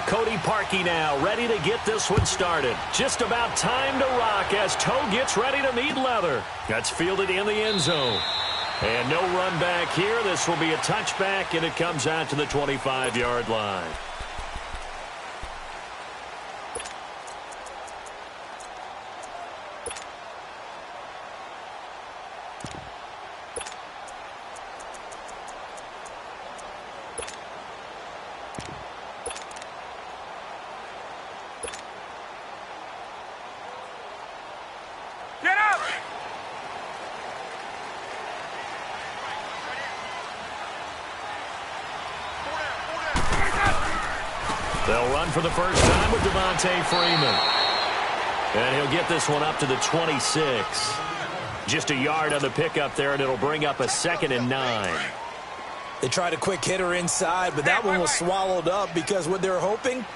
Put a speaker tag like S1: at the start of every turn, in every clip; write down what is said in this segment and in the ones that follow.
S1: Cody Parkey now, ready to get this one started. Just about time to rock as Toe gets ready to meet leather. That's fielded in the end zone. And no run back here. This will be a touchback, and it comes out to the 25-yard line.
S2: They'll run for the first time with Devontae Freeman. And he'll get this one up to the 26. Just a yard on the pickup there, and it'll bring up a 2nd and 9.
S3: They tried a quick hitter inside, but that one was swallowed up because what they're hoping,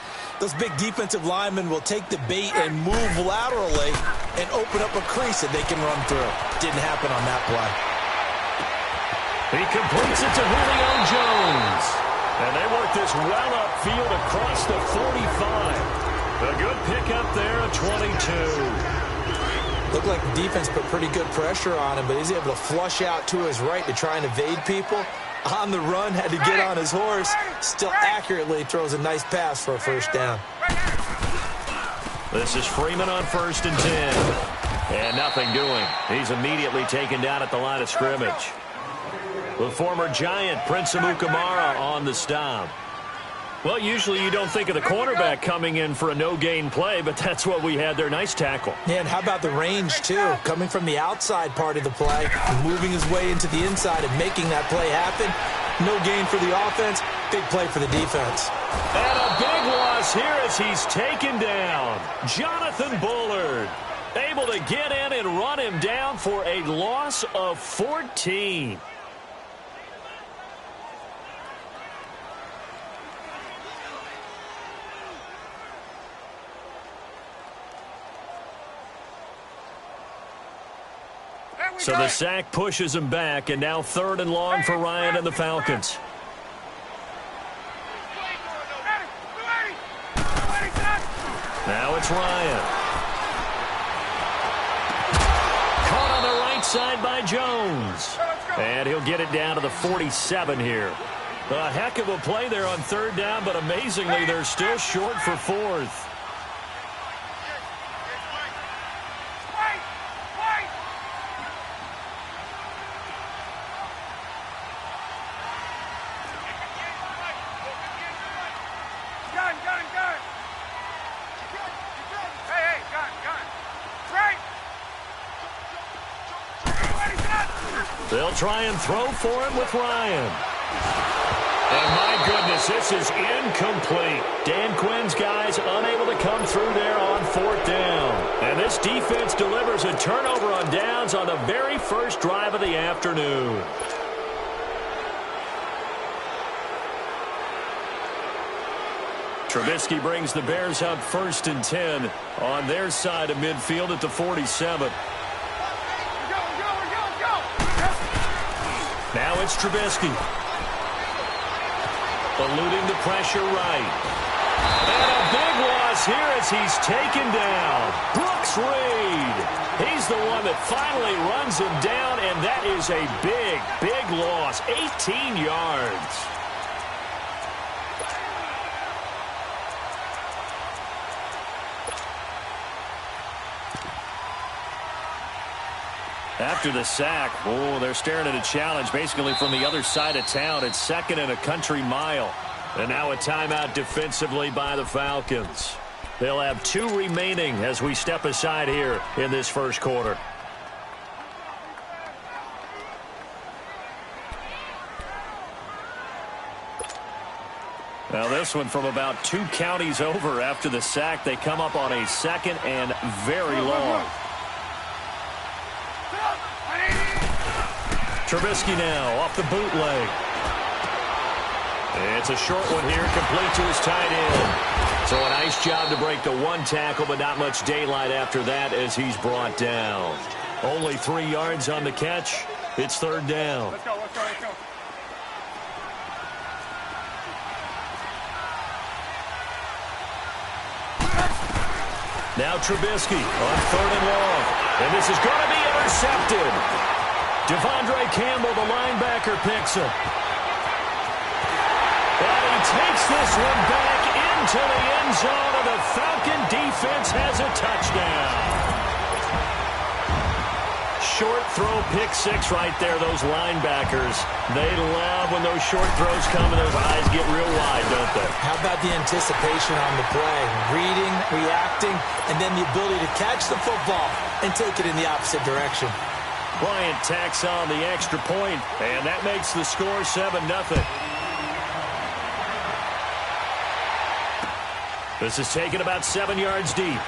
S3: those big defensive linemen will take the bait and move laterally and open up a crease that they can run through. Didn't happen on that
S2: play. He completes it to Julio Jones. And they work this well upfield across the 45. A good pickup there at 22.
S3: Looked like the defense put pretty good pressure on him, but he's able to flush out to his right to try and evade people. On the run, had to get on his horse. Still accurately throws a nice pass for a first down.
S2: This is Freeman on 1st and 10. And nothing doing. He's immediately taken down at the line of scrimmage. The former Giant, Prince Amukamara, on the stop. Well, usually you don't think of the cornerback coming in for a no-gain play, but that's what we had there. Nice tackle.
S3: Yeah, and how about the range, too? Coming from the outside part of the play, moving his way into the inside and making that play happen. No gain for the offense, big play for the defense.
S1: And a big loss here as he's taken down. Jonathan Bullard able to get in and run him down for a loss of 14.
S2: So the sack pushes him back, and now 3rd and long for Ryan and the Falcons. Now it's Ryan.
S1: Caught on the right side by Jones.
S2: And he'll get it down to the 47 here.
S1: A heck of a play there on 3rd down, but amazingly they're still short for 4th. They'll try and throw for him with Ryan. And my goodness, this is incomplete. Dan Quinn's guys unable to come through there on 4th down. And this defense delivers a turnover on downs on the very first drive of the afternoon.
S2: Trubisky brings the Bears up 1st and 10 on their side of midfield at the 47.
S1: Now it's Trubisky. Eluding the pressure right. And a big loss here as he's taken down. Brooks Reed. He's the one that finally runs him down, and that is a big, big loss. 18 yards.
S2: After the sack, they're staring at a challenge basically from the other side of town. It's 2nd and a country mile.
S1: And now a timeout defensively by the Falcons. They'll have 2 remaining as we step aside here in this first quarter.
S2: Now this one from about 2 counties over after the sack. They come up on a 2nd and very long.
S1: Trubisky now off the bootleg. It's a short one here, complete to his tight end. So a nice job to break the 1 tackle, but not much daylight after that as he's brought down. Only 3 yards on the catch. It's 3rd down.
S4: Let's go.
S2: Now Trubisky on 3rd and long. And this is going to be intercepted. Devondre Campbell, the linebacker, picks him. And he takes this one back into the end zone, and the Falcon defense has a touchdown. Short throw, pick six right there, those linebackers. They love when those short throws come and those eyes get real wide, don't they?
S3: How about the anticipation on the play? Reading, reacting, and then the ability to catch the football and take it in the opposite direction.
S2: Bryant tacks on the extra point, and that makes the score 7-0. This is taken about 7 yards deep.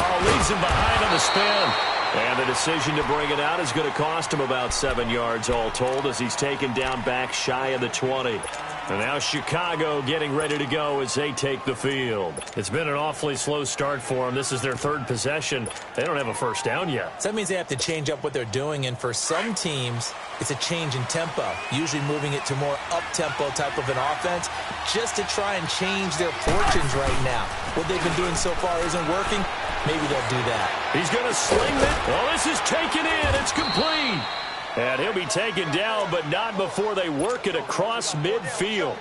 S2: Oh, leaves him behind on the spin. And the decision to bring it out is going to cost him about 7 yards all told as he's taken down back shy of the 20. And now Chicago getting ready to go as they take the field. It's been an awfully slow start for them. This is their 3rd possession. They don't have a first down yet.
S3: So that means they have to change up what they're doing, and for some teams, it's a change in tempo, usually moving it to more up-tempo type of an offense just to try and change their fortunes right now. What they've been doing so far isn't working. Maybe they'll do that.
S2: He's going to sling it. Oh, this is taken in. It's complete. And he'll be taken down, but not before they work it across midfield.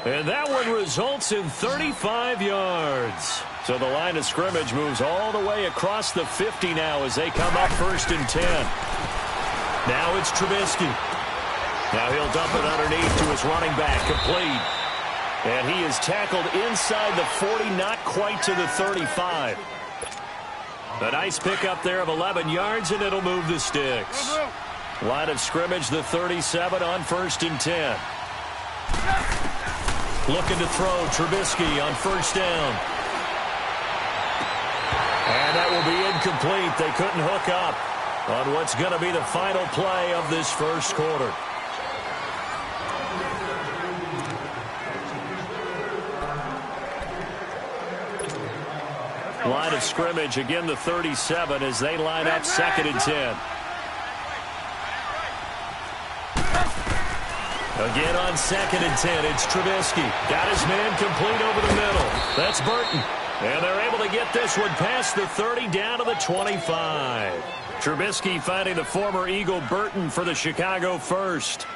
S2: And that one results in 35 yards. So the line of scrimmage moves all the way across the 50 now as they come up 1st and 10. Now it's Trubisky. Now he'll dump it underneath to his running back, complete. And he is tackled inside the 40, not quite to the 35. A nice pickup there of 11 yards, and it'll move the sticks. Line of scrimmage, the 37 on 1st and 10. Looking to throw, Trubisky on 1st down. And that will be incomplete. They couldn't hook up on what's going to be the final play of this 1st quarter. Line of scrimmage, again the 37 as they line up 2nd and 10. Again on 2nd and 10, it's Trubisky. Got his man complete over the middle. That's Burton. And they're able to get this one past the 30 down to the 25. Trubisky finding the former Eagle Burton for the Chicago first.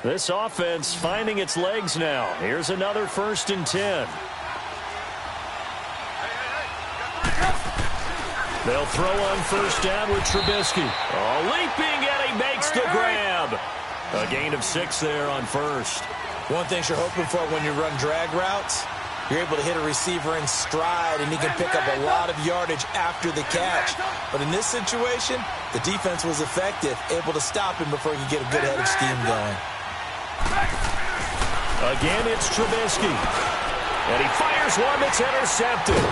S2: This offense finding its legs now. Here's another 1st and 10. They'll throw on 1st down with Trubisky. Oh, leaping, and he makes the grab. A gain of 6 there on 1st.
S3: One thing you're hoping for when you run drag routes, you're able to hit a receiver in stride, and he can pick up a lot of yardage after the catch. But in this situation, the defense was effective, able to stop him before he could get a good head of steam going.
S2: Again, it's Trubisky. And he fires one that's intercepted.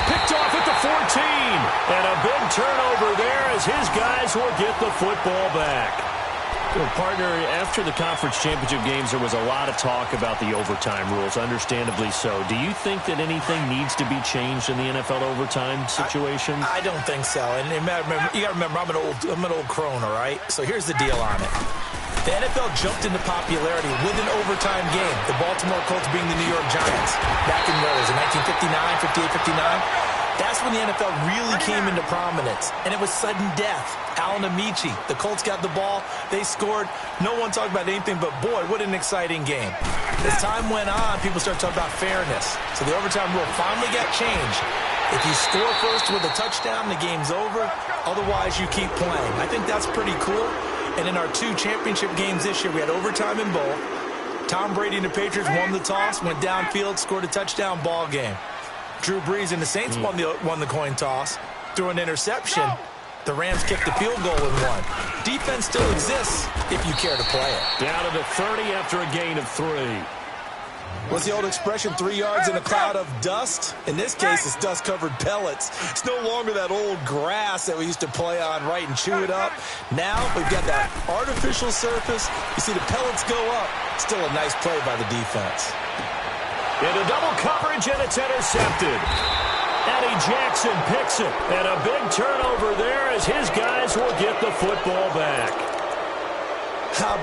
S2: Picked off at the 14. And a big turnover there as his guys will get the football back. Well, partner, after the conference championship games, there was a lot of talk about the overtime rules, understandably so. Do you think that anything needs to be changed in the NFL overtime situation?
S3: I don't think so. And you got to remember, I'm an old crone, all right? So here's the deal on it. The NFL jumped into popularity with an overtime game. The Baltimore Colts being the New York Giants. Back in, what was it, 1959, 58, 59? That's when the NFL really came into prominence. And it was sudden death. Alan Amici, the Colts got the ball. They scored. No one talked about anything but, boy, what an exciting game. As time went on, people started talking about fairness. So the overtime rule finally got changed. If you score first with a touchdown, the game's over. Otherwise, you keep playing. I think that's pretty cool. And in our 2 championship games this year, we had overtime in both. Tom Brady and the Patriots won the toss, went downfield, scored a touchdown, ball game. Drew Brees and the Saints won the coin toss, threw an interception. The Rams kicked the field goal and won. Defense still exists if you care to play it.
S2: Down to the 30 after a gain of 3.
S3: What's the old expression, 3 yards in a cloud of dust? In this case, it's dust-covered pellets. It's no longer that old grass that we used to play on, right, and chew it up. Now we've got that artificial surface. You see the pellets go up. Still a nice play by the defense.
S2: Into double coverage, and it's intercepted. Eddie Jackson picks it. And a big turnover there as his guys will get the football back.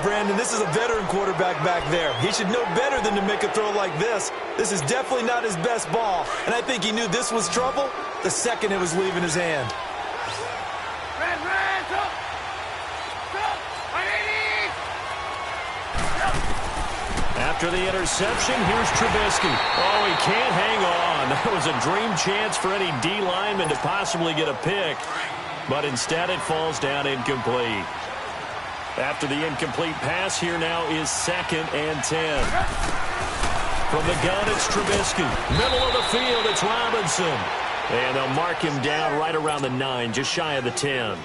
S3: Brandon, this is a veteran quarterback back there. He should know better than to make a throw like this. This is definitely not his best ball, and I think he knew this was trouble the second it was leaving his hand.
S2: After the interception, here's Trubisky. Oh, he can't hang on. That was a dream chance for any D lineman to possibly get a pick, but instead it falls down incomplete. After the incomplete pass, here now is 2nd and 10. From the gun, it's Trubisky. Middle of the field, it's Robinson. And they'll mark him down right around the 9, just shy of the 10.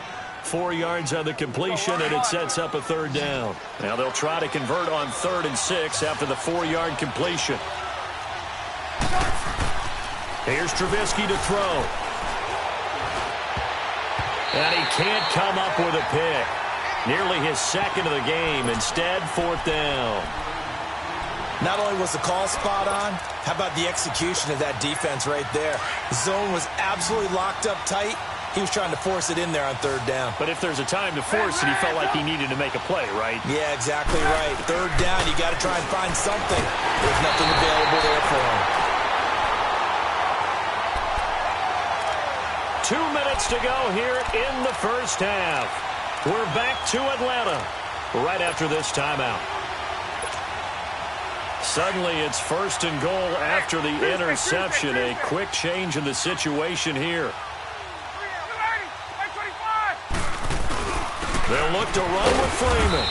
S2: 4 yards on the completion, and it sets up a 3rd down. Now they'll try to convert on 3rd and 6 after the 4-yard completion. Here's Trubisky to throw. And he can't come up with a pick. Nearly his 2nd of the game. Instead, 4th down.
S3: Not only was the call spot on, how about the execution of that defense right there? The zone was absolutely locked up tight. He was trying to force it in there on 3rd down.
S1: But if there's a time to force it, he felt like he needed to make a play, right?
S3: Yeah, exactly right. 3rd down, you got to try and find something. There's nothing available there for him.
S2: 2 minutes to go here in the first half. We're back to Atlanta right after this timeout. Suddenly, it's 1st and goal after the interception. A quick change in the situation here. They'll look to run with Freeman.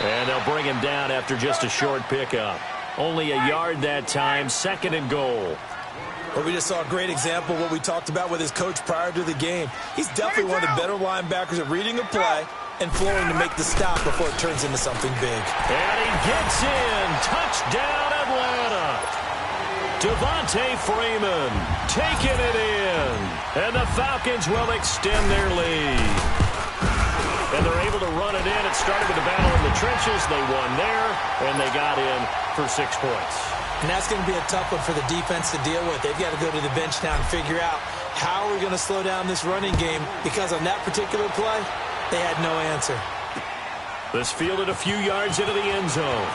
S2: And they'll bring him down after just a short pickup. Only a yard that time, 2nd and goal.
S3: Well, we just saw a great example of what we talked about with his coach prior to the game. He's definitely one of the better linebackers at reading a play and flowing to make the stop before it turns into something big.
S2: And he gets in. Touchdown, Atlanta. Devontae Freeman taking it in. And the Falcons will extend their lead. And they're able to run it in. It started with a battle in the trenches. They won there, and they got in for 6 points.
S3: And that's going to be a tough one for the defense to deal with. They've got to go to the bench now and figure out how we're going to slow down this running game, because on that particular play, they had no answer.
S2: This fielded a few yards into the end zone.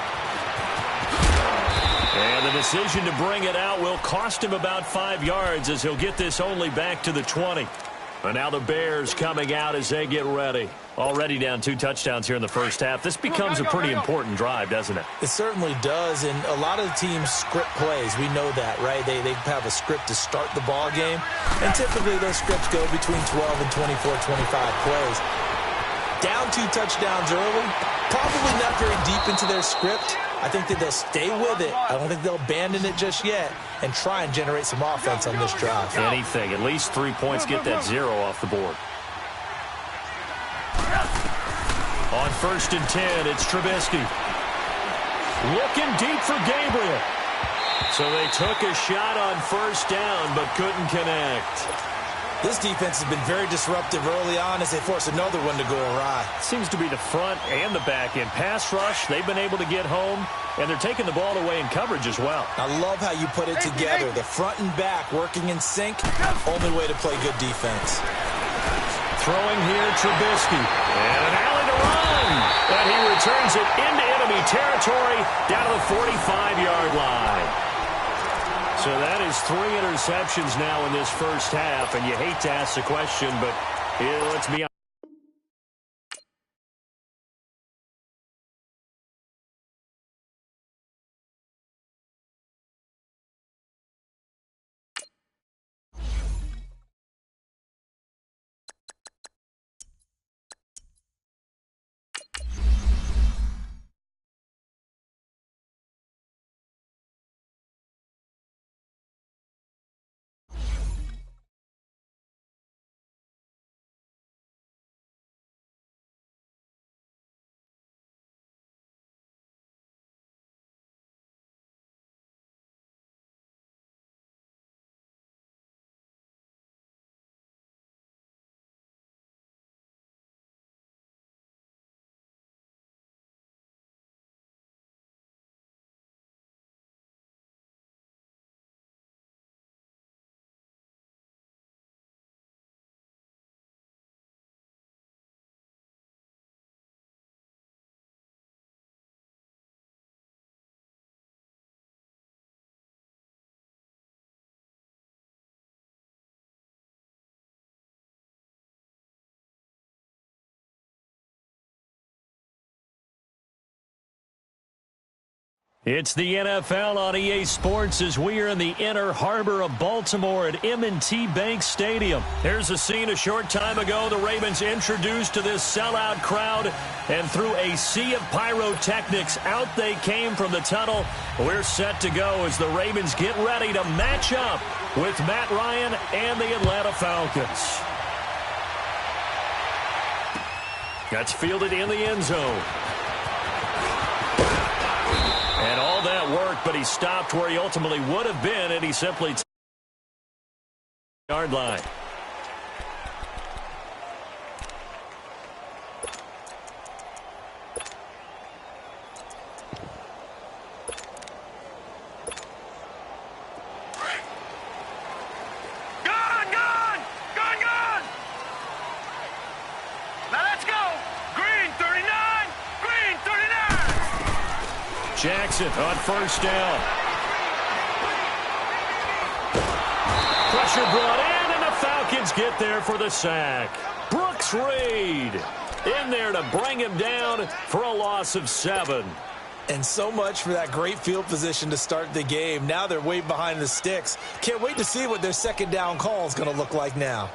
S2: And the decision to bring it out will cost him about 5 yards, as he'll get this only back to the 20. And now the Bears coming out as they get ready. Already down 2 touchdowns here in the first half. This becomes a pretty important drive, doesn't it?
S3: It certainly does, and a lot of the teams script plays. We know that, right? They have a script to start the ball game, and typically those scripts go between 12 and 24, 25 plays. Down 2 touchdowns early, probably not very deep into their script. I think that they'll stay with it. I don't think they'll abandon it just yet and try and generate some offense on this drive.
S2: Anything. At least 3 points, get that 0 off the board. On 1st and 10, it's Trubisky. Looking deep for Gabriel. So they took a shot on 1st down, but couldn't connect.
S3: This defense has been very disruptive early on as they force another one to go awry.
S1: Seems to be the front and the back end. Pass rush, they've been able to get home, and they're taking the ball away in coverage as well.
S3: I love how you put it together. The front and back working in sync, only way to play good defense.
S2: Throwing here, Trubisky. And an alley to run. And he returns it into enemy territory down to the 45-yard line. So that is 3 interceptions now in this first half, and you hate to ask the question, but let's be honest. It's the NFL on EA Sports as we are in the inner harbor of Baltimore at M&T Bank Stadium. Here's a scene a short time ago. The Ravens introduced to this sellout crowd, and through a sea of pyrotechnics, out they came from the tunnel. We're set to go as the Ravens get ready to match up with Matt Ryan and the Atlanta Falcons. That's fielded in the end zone. And all that worked, but he stopped where he ultimately would have been, and he simply took the yard line. Jackson on first down. Pressure brought in, and the Falcons get there for the sack. Brooks Reed in there to bring him down for a loss of 7.
S3: And so much for that great field position to start the game. Now they're way behind the sticks. Can't wait to see what their second down call is going to look like now.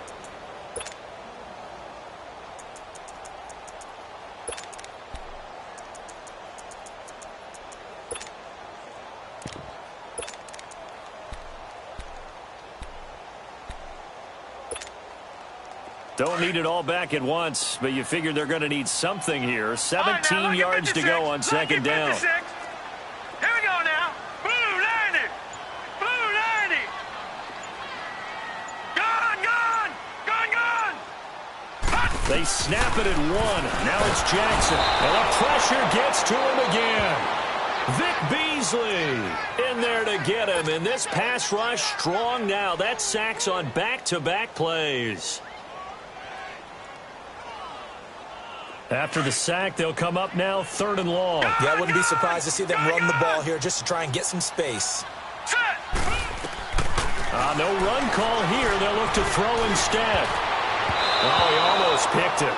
S2: Don't need it all back at once, but you figure they're going to need something here. 17 yards to go on second down.
S4: Here we go now. Blue 90. Blue 90. Gone.
S2: They snap it at 1. Now it's Jackson. And the pressure gets to him again. Vic Beasley in there to get him. And this pass rush strong now. That sacks on back-to-back plays. After the sack, they'll come up now 3rd and long.
S3: Yeah, I wouldn't be surprised to see them run the ball here just to try and get some space.
S2: No run call here. They'll look to throw instead. Oh, he almost picked it.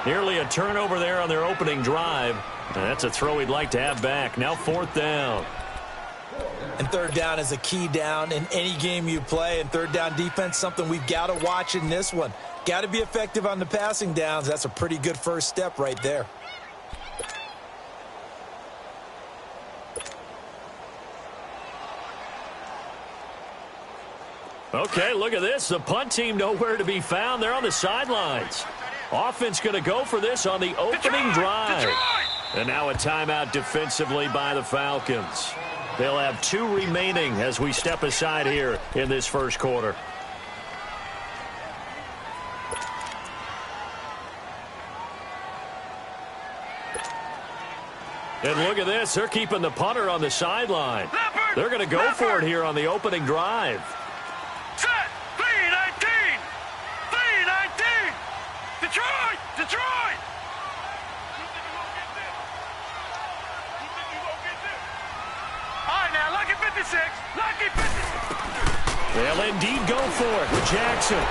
S2: Nearly a turnover there on their opening drive. And that's a throw he'd like to have back. Now 4th down.
S3: And 3rd down is a key down in any game you play. And 3rd down defense, something we've got to watch in this one. Got to be effective on the passing downs. That's a pretty good first step right there.
S2: Okay, look at this. The punt team nowhere to be found. They're on the sidelines. Offense going to go for this on the opening drive. And now a timeout defensively by the Falcons. They'll have 2 remaining as we step aside here in this first quarter. And look at this. They're keeping the punter on the sideline. They're going to go for it here on the opening drive.
S4: Set. 3-19. 3-19. Detroit. All right, now, lucky 56. Lucky 56.
S2: They'll indeed go for it with Jackson.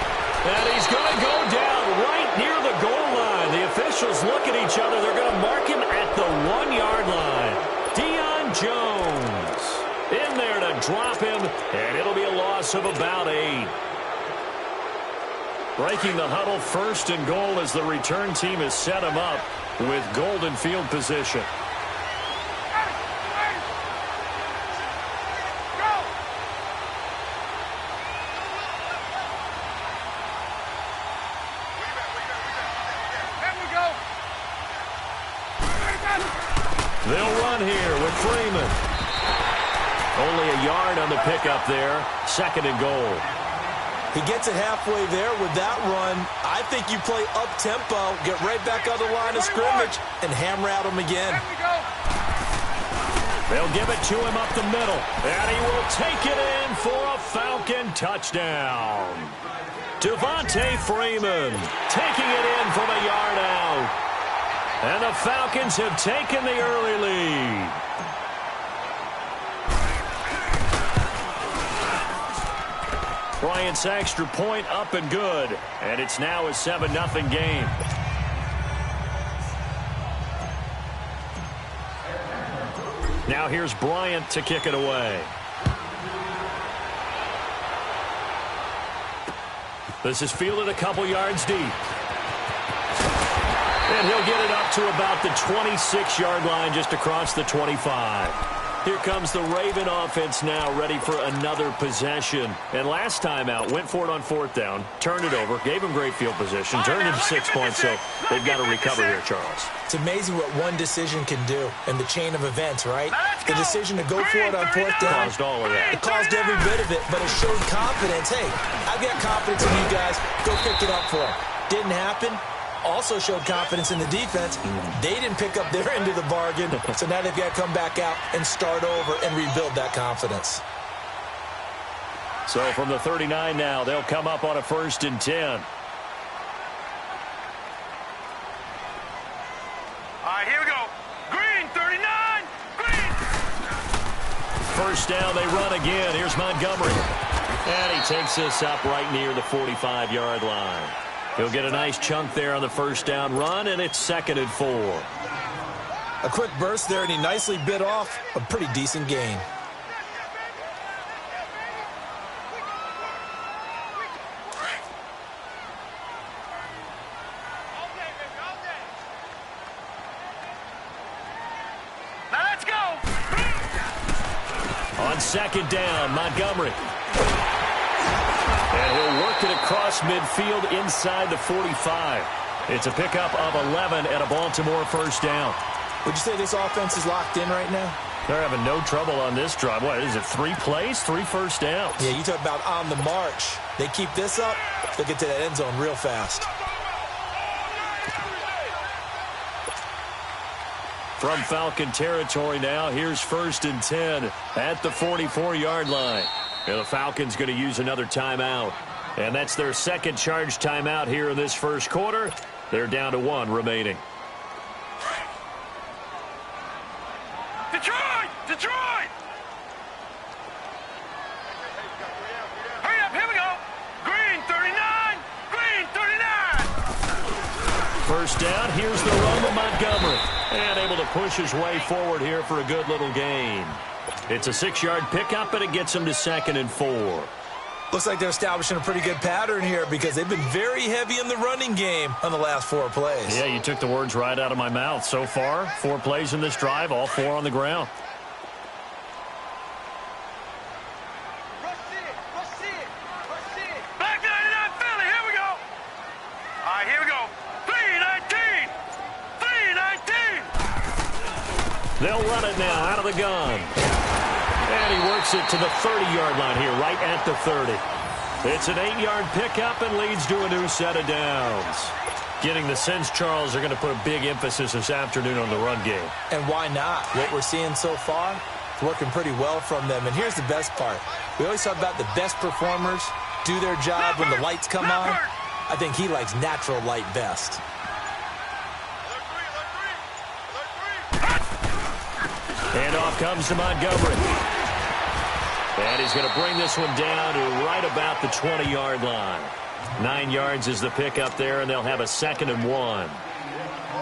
S2: And he's going to go down right near the goal line. The officials look at each other. They're going to mark him at the 1-yard line. Deion Jones in there to drop him, and it'll be a loss of about 8. Breaking the huddle, 1st and goal as the return team has set him up with golden field position. They'll run here with Freeman. Only a yard on the pickup there. 2nd and goal.
S3: He gets it halfway there with that run. I think you play up-tempo, get right back on the line of scrimmage, and hammer at him again.
S2: They'll give it to him up the middle. And he will take it in for a Falcon touchdown. Devontae Freeman taking it in from a yard out. And the Falcons have taken the early lead. Bryant's extra point up and good. And it's now a 7-0 game. Now here's Bryant to kick it away. This is fielded a couple yards deep. And he'll get it up to about the 26-yard line, just across the 25. Here comes the Raven offense now, ready for another possession. And last time out, went for it on fourth down, turned it over, gave him great field position, turned into 6 points, so they've got to recover here, Charles.
S3: It's amazing what one decision can do in the chain of events, right? The decision to go for it on fourth down.
S2: Caused all of that.
S3: It caused every bit of it, but it showed confidence. Hey, I've got confidence in you guys. Go pick it up for them. Didn't happen. Also showed confidence in the defense. They didn't pick up their end of the bargain, so now they've got to come back out and start over and rebuild that confidence.
S2: So from the 39 now, they'll come up on a 1st and 10.
S4: All right, here we go. Green, 39. Green.
S2: 1st down, they run again. Here's Montgomery. And he takes this up right near the 45-yard line. He'll get a nice chunk there on the 1st down run, and it's 2nd and 4.
S3: A quick burst there, and he nicely bit off a pretty decent gain.
S4: Now let's go.
S2: On 2nd down, Montgomery. And he'll work it across midfield inside the 45. It's a pickup of 11 and a Baltimore 1st down.
S3: Would you say this offense is locked in right now?
S2: They're having no trouble on this drive. What is it, 3 plays, 3 1st downs?
S3: Yeah, you talk about on the march. They keep this up, they'll get to that end zone real fast.
S2: From Falcon territory now, here's 1st and 10 at the 44-yard line. And the Falcons going to use another timeout. And that's their 2nd charge timeout here in this 1st quarter. They're down to 1 remaining.
S4: Detroit! Detroit! Hurry up, here we go. Green, 39. Green, 39.
S2: 1st down, here's the run to Montgomery. And able to push his way forward here for a good little gain. It's a 6-yard pickup, and it gets him to 2nd and 4.
S3: Looks like they're establishing a pretty good pattern here because they've been very heavy in the running game on the last 4 plays.
S2: Yeah, you took the words right out of my mouth. So far, 4 plays in this drive, all 4 on the ground.
S4: Black 99 Philly, here we go. All right, here we go. 319. 319.
S2: They'll run it now out of the gun. And he works it to the 30-yard line here, right at the 30. It's an 8-yard pickup and leads to a new set of downs. Getting the sense, Charles, they're going to put a big emphasis this afternoon on the run game.
S3: And why not? What we're seeing so far, it's working pretty well from them. And here's the best part. We always talk about the best performers do their job when the lights come on. I think he likes natural light best.
S2: And off comes to Montgomery. And he's going to bring this one down to right about the 20-yard line. 9 yards is the pickup there, and they'll have a 2nd and 1.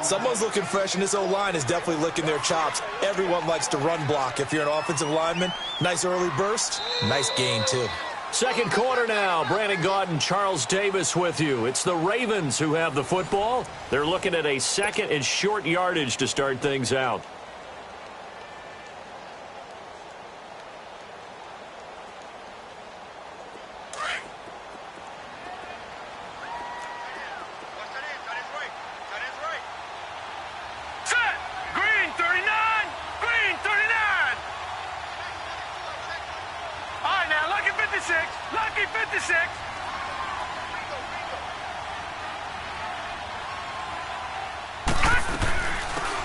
S3: Someone's looking fresh, and this O-line is definitely licking their chops. Everyone likes to run block. If you're an offensive lineman, nice early burst, nice gain, too.
S2: 2nd quarter now. Brandon Gaudin, Charles Davis with you. It's the Ravens who have the football. They're looking at a 2nd and short yardage to start things out.
S4: Lucky 56.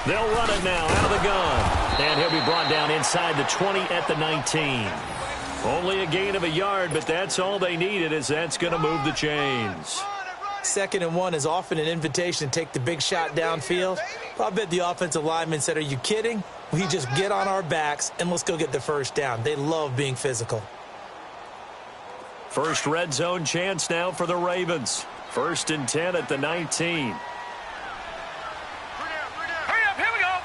S2: They'll run it now out of the gun. And he'll be brought down inside the 20 at the 19. Only a gain of a yard, but that's all they needed, as that's going to move the chains.
S3: 2nd and 1 is often an invitation to take the big shot downfield. I bet the offensive lineman said, are you kidding? We just get on our backs and let's go get the 1st down. They love being physical.
S2: First red zone chance now for the Ravens. 1st and 10 at the 19.
S4: Hurry up, here we go.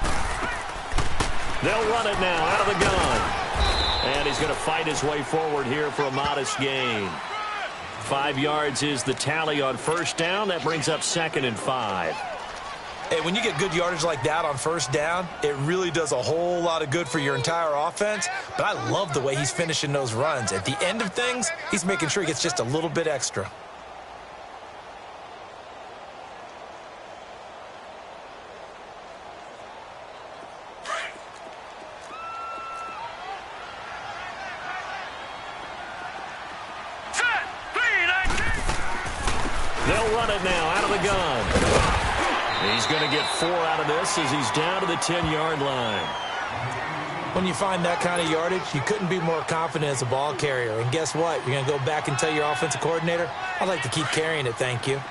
S2: They'll run it now out of the gun. And he's going to fight his way forward here for a modest gain. 5 yards is the tally on first down. That brings up 2nd and 5.
S3: Hey, when you get good yardage like that on first down, it really does a whole lot of good for your entire offense. But I love the way he's finishing those runs. At the end of things, he's making sure he gets just a little bit extra.
S2: They'll run it now out of the gun. He's going to get 4 out of this as he's down to the 10-yard line.
S3: When you find that kind of yardage, you couldn't be more confident as a ball carrier. And guess what? You're going to go back and tell your offensive coordinator, I'd like to keep carrying it, thank you.
S4: All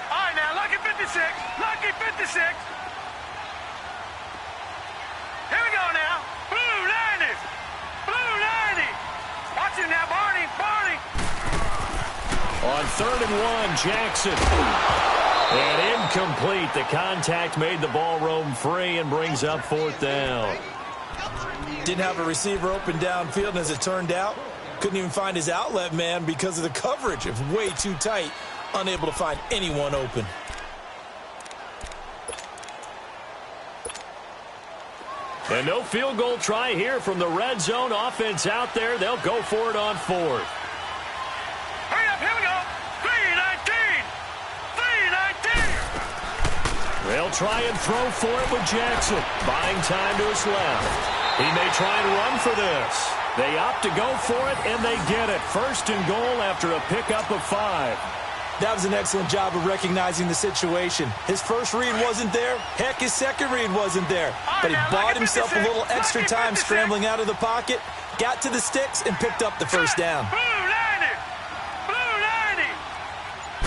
S4: right, now, lucky 56. Lucky 56. Here we go now. Blue 90. Blue 90. Watch it now, Barney. Barney.
S2: On 3rd and 1, Jackson. And incomplete. The contact made the ball roam free and brings up 4th down.
S3: Didn't have a receiver open downfield, and as it turned out, couldn't even find his outlet man because of the coverage. It was way too tight, unable to find anyone open.
S2: And no field goal try here from the red zone offense out there. They'll go for it on 4th.
S4: Hurry up, here we go. 3-19. 3-19.
S2: They'll try and throw for it with Jackson. Buying time to his left. He may try and run for this. They opt to go for it, and they get it. 1st and goal after a pickup of 5.
S3: That was an excellent job of recognizing the situation. His first read wasn't there. Heck, his second read wasn't there. But he bought himself a little extra time scrambling out of the pocket, got to the sticks, and picked up the first down.
S4: Blue 90. Blue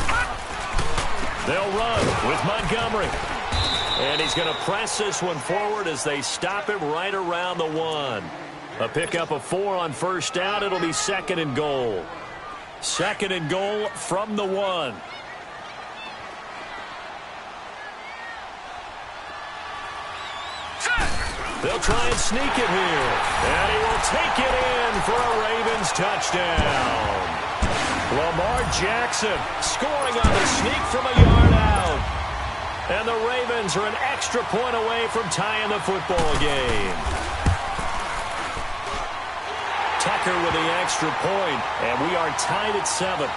S4: 90.
S2: They'll run with Montgomery. And he's going to press this one forward as they stop him right around the 1. A pickup of 4 on first down. It'll be 2nd and goal. 2nd and goal from the 1. They'll try and sneak it here. And he will take it in for a Ravens touchdown. Lamar Jackson scoring on the sneak from a yard out. And the Ravens are an extra point away from tying the football game. Tucker with the extra point, and we are tied at 7.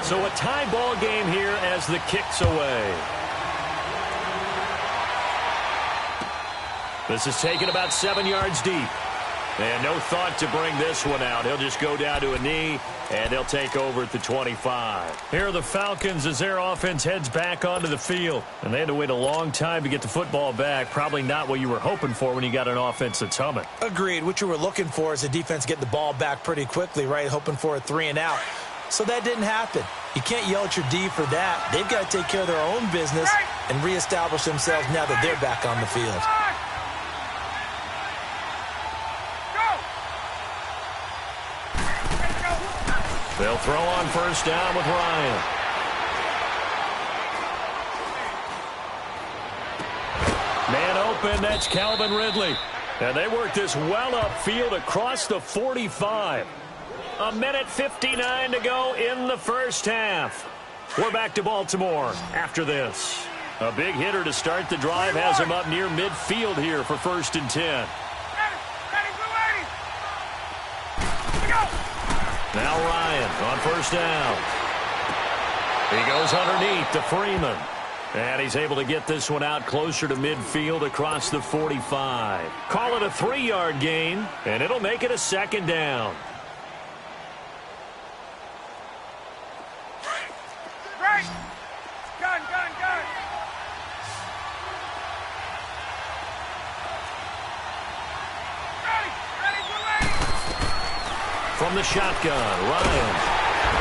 S2: So a tie ball game here as the kick's away. This is taken about 7 yards deep. And no thought to bring this one out. He'll just go down to a knee, and he'll take over at the 25. Here are the Falcons as their offense heads back onto the field. And they had to wait a long time to get the football back. Probably not what you were hoping for when you got an offense that's humming.
S3: Agreed. What you were looking for is a defense getting the ball back pretty quickly, right? Hoping for a 3 and out. So that didn't happen. You can't yell at your D for that. They've got to take care of their own business and reestablish themselves now that they're back on the field.
S2: They'll throw on first down with Ryan. Man open, that's Calvin Ridley. And they work this well upfield across the 45. 1:59 to go in the first half. We're back to Baltimore after this. A big hitter to start the drive has him up near midfield here for 1st and 10. Now Ryan on first down. He goes underneath to Freeman. And he's able to get this one out closer to midfield across the 45. Call it a 3-yard gain, and it'll make it a 2nd down.
S4: Right. Gun, gun, gun. Ready, ready, ready.
S2: From the shotgun, Ryan.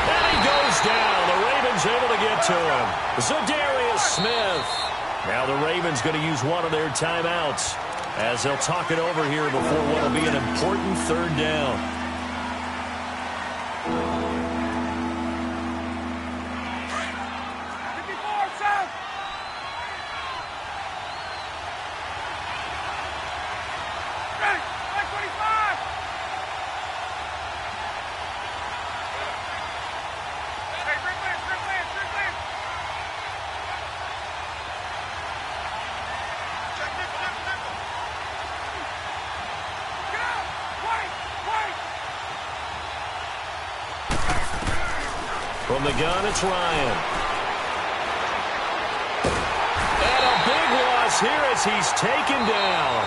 S2: And he goes down. The Ravens able to get to him. Zadarius Smith. Now the Ravens going to use one of their timeouts as they'll talk it over here before what will be an important 3rd down. From the gun, it's Ryan. And a big loss here as he's taken down.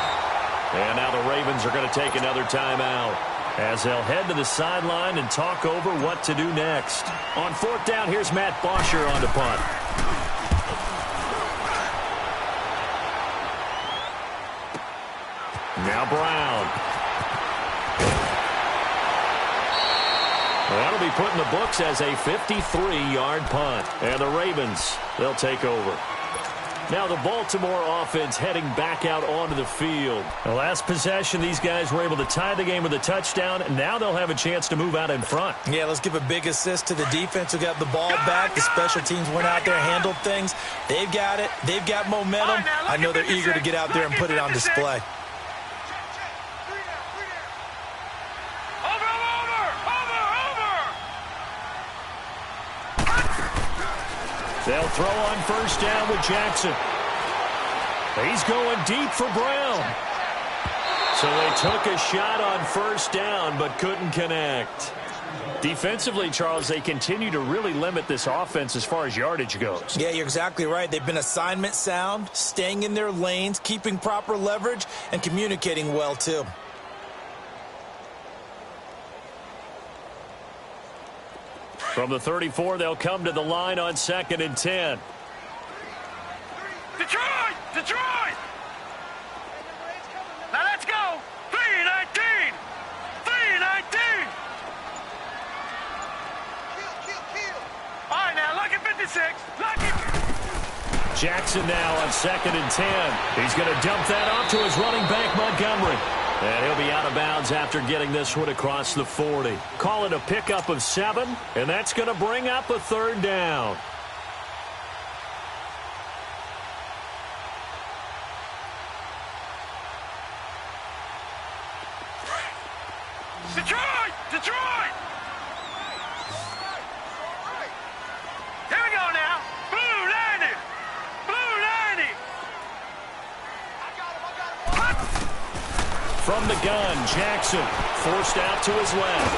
S2: And now the Ravens are going to take another timeout as they'll head to the sideline and talk over what to do next. On fourth down, here's Matt Bosher on the punt. Now Brown. That'll be put in the books as a 53-yard punt. And the Ravens, they'll take over. Now the Baltimore offense heading back out onto the field. The last possession, these guys were able to tie the game with a touchdown. And now they'll have a chance to move out in front.
S3: Yeah, let's give a big assist to the defense who got the ball back. The special teams went out there, handled things. They've got it. They've got momentum. I know they're eager to get out there and put it on display.
S2: They'll throw on first down with Jackson. He's going deep for Brown. So they took a shot on first down but couldn't connect. Defensively, Charles, they continue to really limit this offense as far as yardage goes.
S3: Yeah, you're exactly right. They've been assignment sound, staying in their lanes, keeping proper leverage, and communicating well, too.
S2: From the 34, they'll come to the line on 2nd and 10.
S4: Detroit! Detroit! Now let's go! 3-19! 3-19! All right, now, lucky 56. Lucky.
S2: Jackson now on 2nd and 10. He's going to dump that off to his running back, Montgomery. And he'll be out of bounds after getting this one across the 40. Call it a pickup of 7, and that's going to bring up a third down.
S4: Detroit! Detroit! Here we go now. Blue 90! Blue 90!
S2: From the gun, Jackson forced out to his left.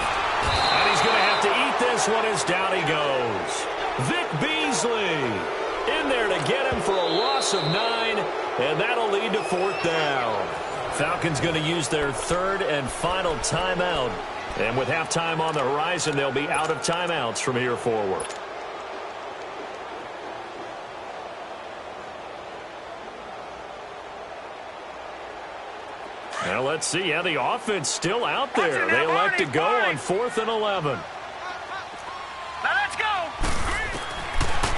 S2: And he's going to have to eat this one as down he goes. Vic Beasley in there to get him for a loss of 9, and that'll lead to fourth down. Falcons going to use their third and final timeout. And with halftime on the horizon, they'll be out of timeouts from here forward. Now let's see. Yeah, the offense still out there. They elect to go on 4th and 11.
S4: Now let's go.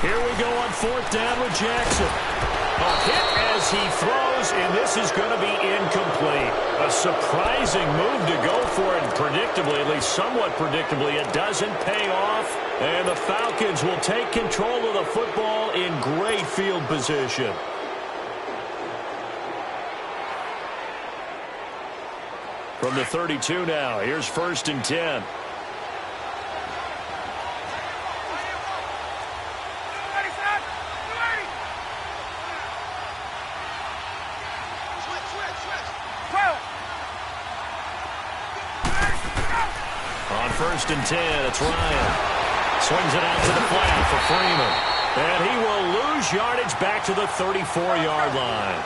S2: Here we go on 4th down with Jackson. A hit as he throws, and this is going to be incomplete. A surprising move to go for it, and predictably, at least somewhat predictably, it doesn't pay off. And the Falcons will take control of the football in great field position. From the 32 now, here's 1st and 10. On 1st and 10, it's Ryan. Swings it out to the flat for Freeman. And he will lose yardage back to the 34-yard line.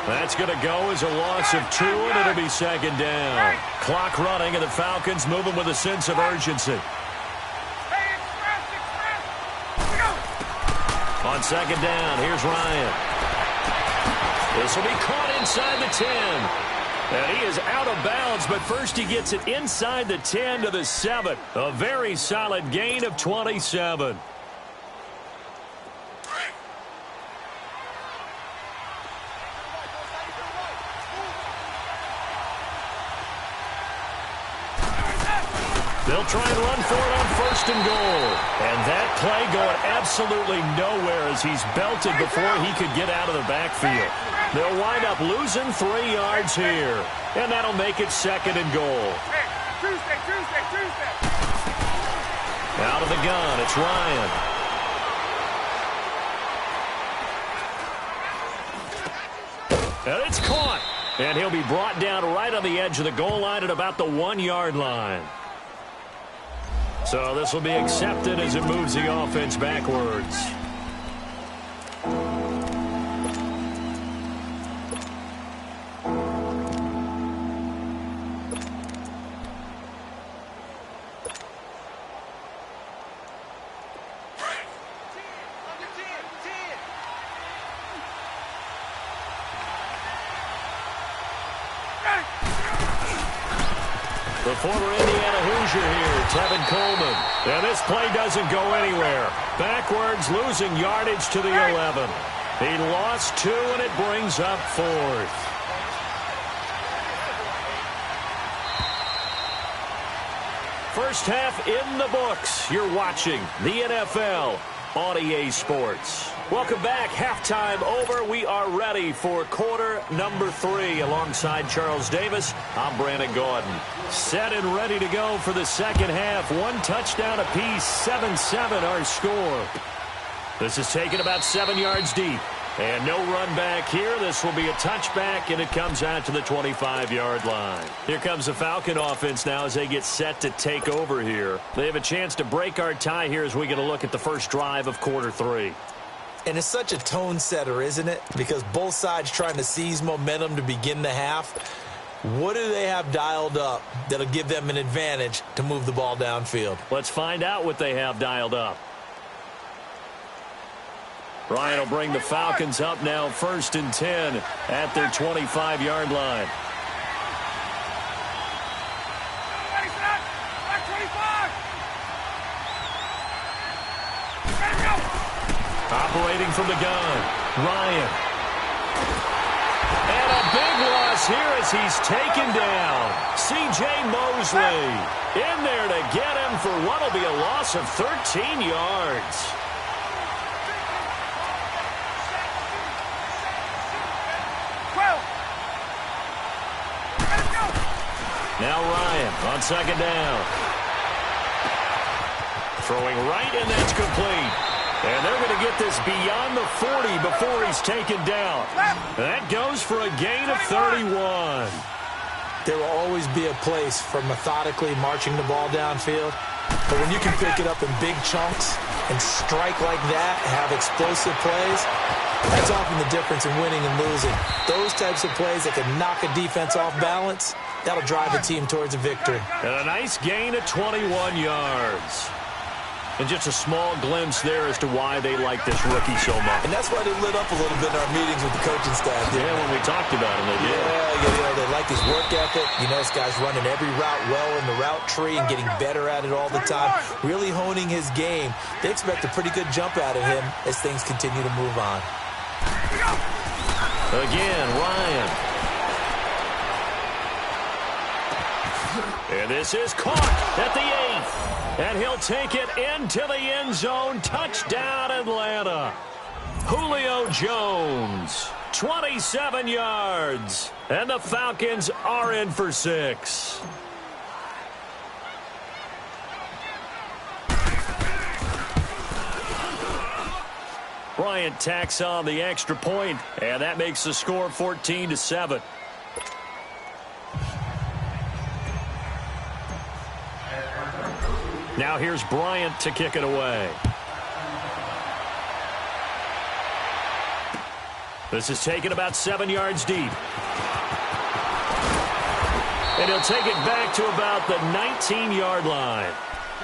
S2: That's going to go as a loss of 2, and it'll be 2nd down. Clock running, and the Falcons moving with a sense of urgency. On 2nd down, here's Ryan. This will be caught inside the 10. And he is out of bounds, but first he gets it inside the 10 to the 7. A very solid gain of 27. They'll try and run for it on 1st and goal. And that play going absolutely nowhere as he's belted before he could get out of the backfield. They'll wind up losing 3 yards here. And that'll make it 2nd and goal.
S4: Tuesday.
S2: Out of the gun, it's Ryan. And it's caught. And he'll be brought down right on the edge of the goal line at about the 1-yard line. So this will be accepted as it moves the offense backwards. The former Indiana Hoosier here, Tevin Coleman. And this play doesn't go anywhere. Backwards, losing yardage to the 11. He lost 2, and it brings up 4th. First half in the books. You're watching the NFL on EA Sports. Welcome back. Halftime over. We are ready for quarter number 3. Alongside Charles Davis, I'm Brandon Gordon. Set and ready to go for the second half. 1 touchdown apiece. 7-7 our score. This is taken about 7 yards deep. And no run back here. This will be a touchback, and it comes out to the 25-yard line. Here comes the Falcon offense now as they get set to take over here. They have a chance to break our tie here as we get a look at the first drive of quarter 3.
S3: And it's such a tone setter, isn't it? Because both sides trying to seize momentum to begin the half. What do they have dialed up that'll give them an advantage to move the ball downfield?
S2: Let's find out what they have dialed up. Ryan will bring the Falcons up now, 1st and 10 at their 25-yard line. Operating from the gun, Ryan. And a big loss here as he's taken down. C.J. Mosley in there to get him for what will be a loss of 13 yards. Now Ryan on 2nd down. Throwing right, and that's complete. And they're going to get this beyond the 40 before he's taken down. That goes for a gain of 31.
S3: There will always be a place for methodically marching the ball downfield. But when you can pick it up in big chunks and strike like that, have explosive plays, that's often the difference in winning and losing. Those types of plays that can knock a defense off balance, that'll drive a team towards a victory.
S2: And a nice gain of 21 yards. And just a small glimpse there as to why they like this rookie so much.
S3: And that's why they lit up a little bit in our meetings with the coaching staff.
S2: Yeah, when we talked about him, they did.
S3: Yeah, they like his work ethic. You know, this guy's running every route well in the route tree and getting better at it all the time, really honing his game. They expect a pretty good jump out of him as things continue to move on.
S2: Again, Ryan. And this is caught at the 8th. And he'll take it into the end zone. Touchdown, Atlanta. Julio Jones, 27 yards. And the Falcons are in for 6. Bryant tacks on the extra point, and that makes the score 14-7. Now here's Bryant to kick it away. This is taken about 7 yards deep. And he'll take it back to about the 19-yard line.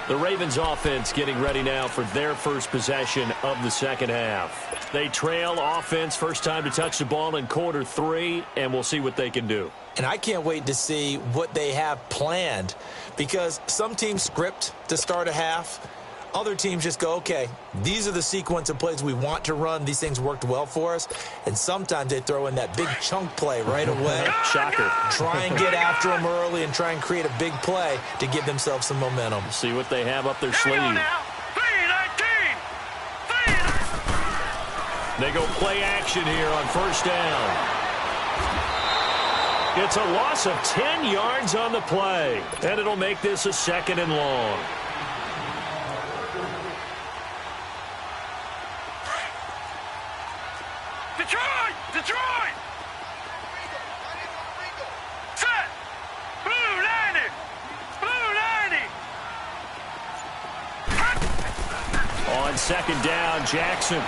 S2: The Ravens offense getting ready now for their first possession of the second half. They trail offense, first time to touch the ball in quarter 3, and we'll see what they can do.
S3: And I can't wait to see what they have planned, because some teams script to start a half. Other teams just go, okay, these are the sequence of plays we want to run. These things worked well for us. And sometimes they throw in that big chunk play right away.
S2: Shocker.
S3: Try and get after them early and try and create a big play to give themselves some momentum.
S2: See what they have up their sleeve. They go play action here on first down. It's a loss of 10 yards on the play, and it'll make this a 2nd and long.
S4: Detroit! Set! Blue 90! Blue 90!
S2: On second down, Jackson.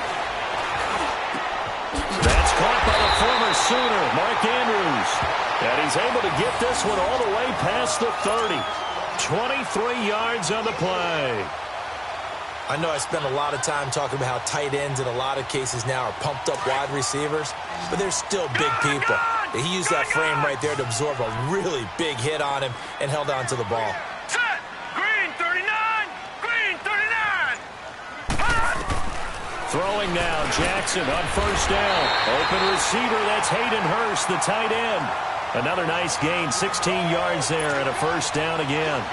S2: That's caught by the former Sooner, Mark Andrews. And he's able to get this one all the way past the 30. 23 yards on the play.
S3: I know I spend a lot of time talking about how tight ends in a lot of cases now are pumped up wide receivers, but they're still big people. He used that frame right there to absorb a really big hit on him and held on to the ball.
S4: Set. Green 39. Green 39.
S2: Throwing now, Jackson on first down. Open receiver, that's Hayden Hurst, the tight end. Another nice gain, 16 yards there and a first down again.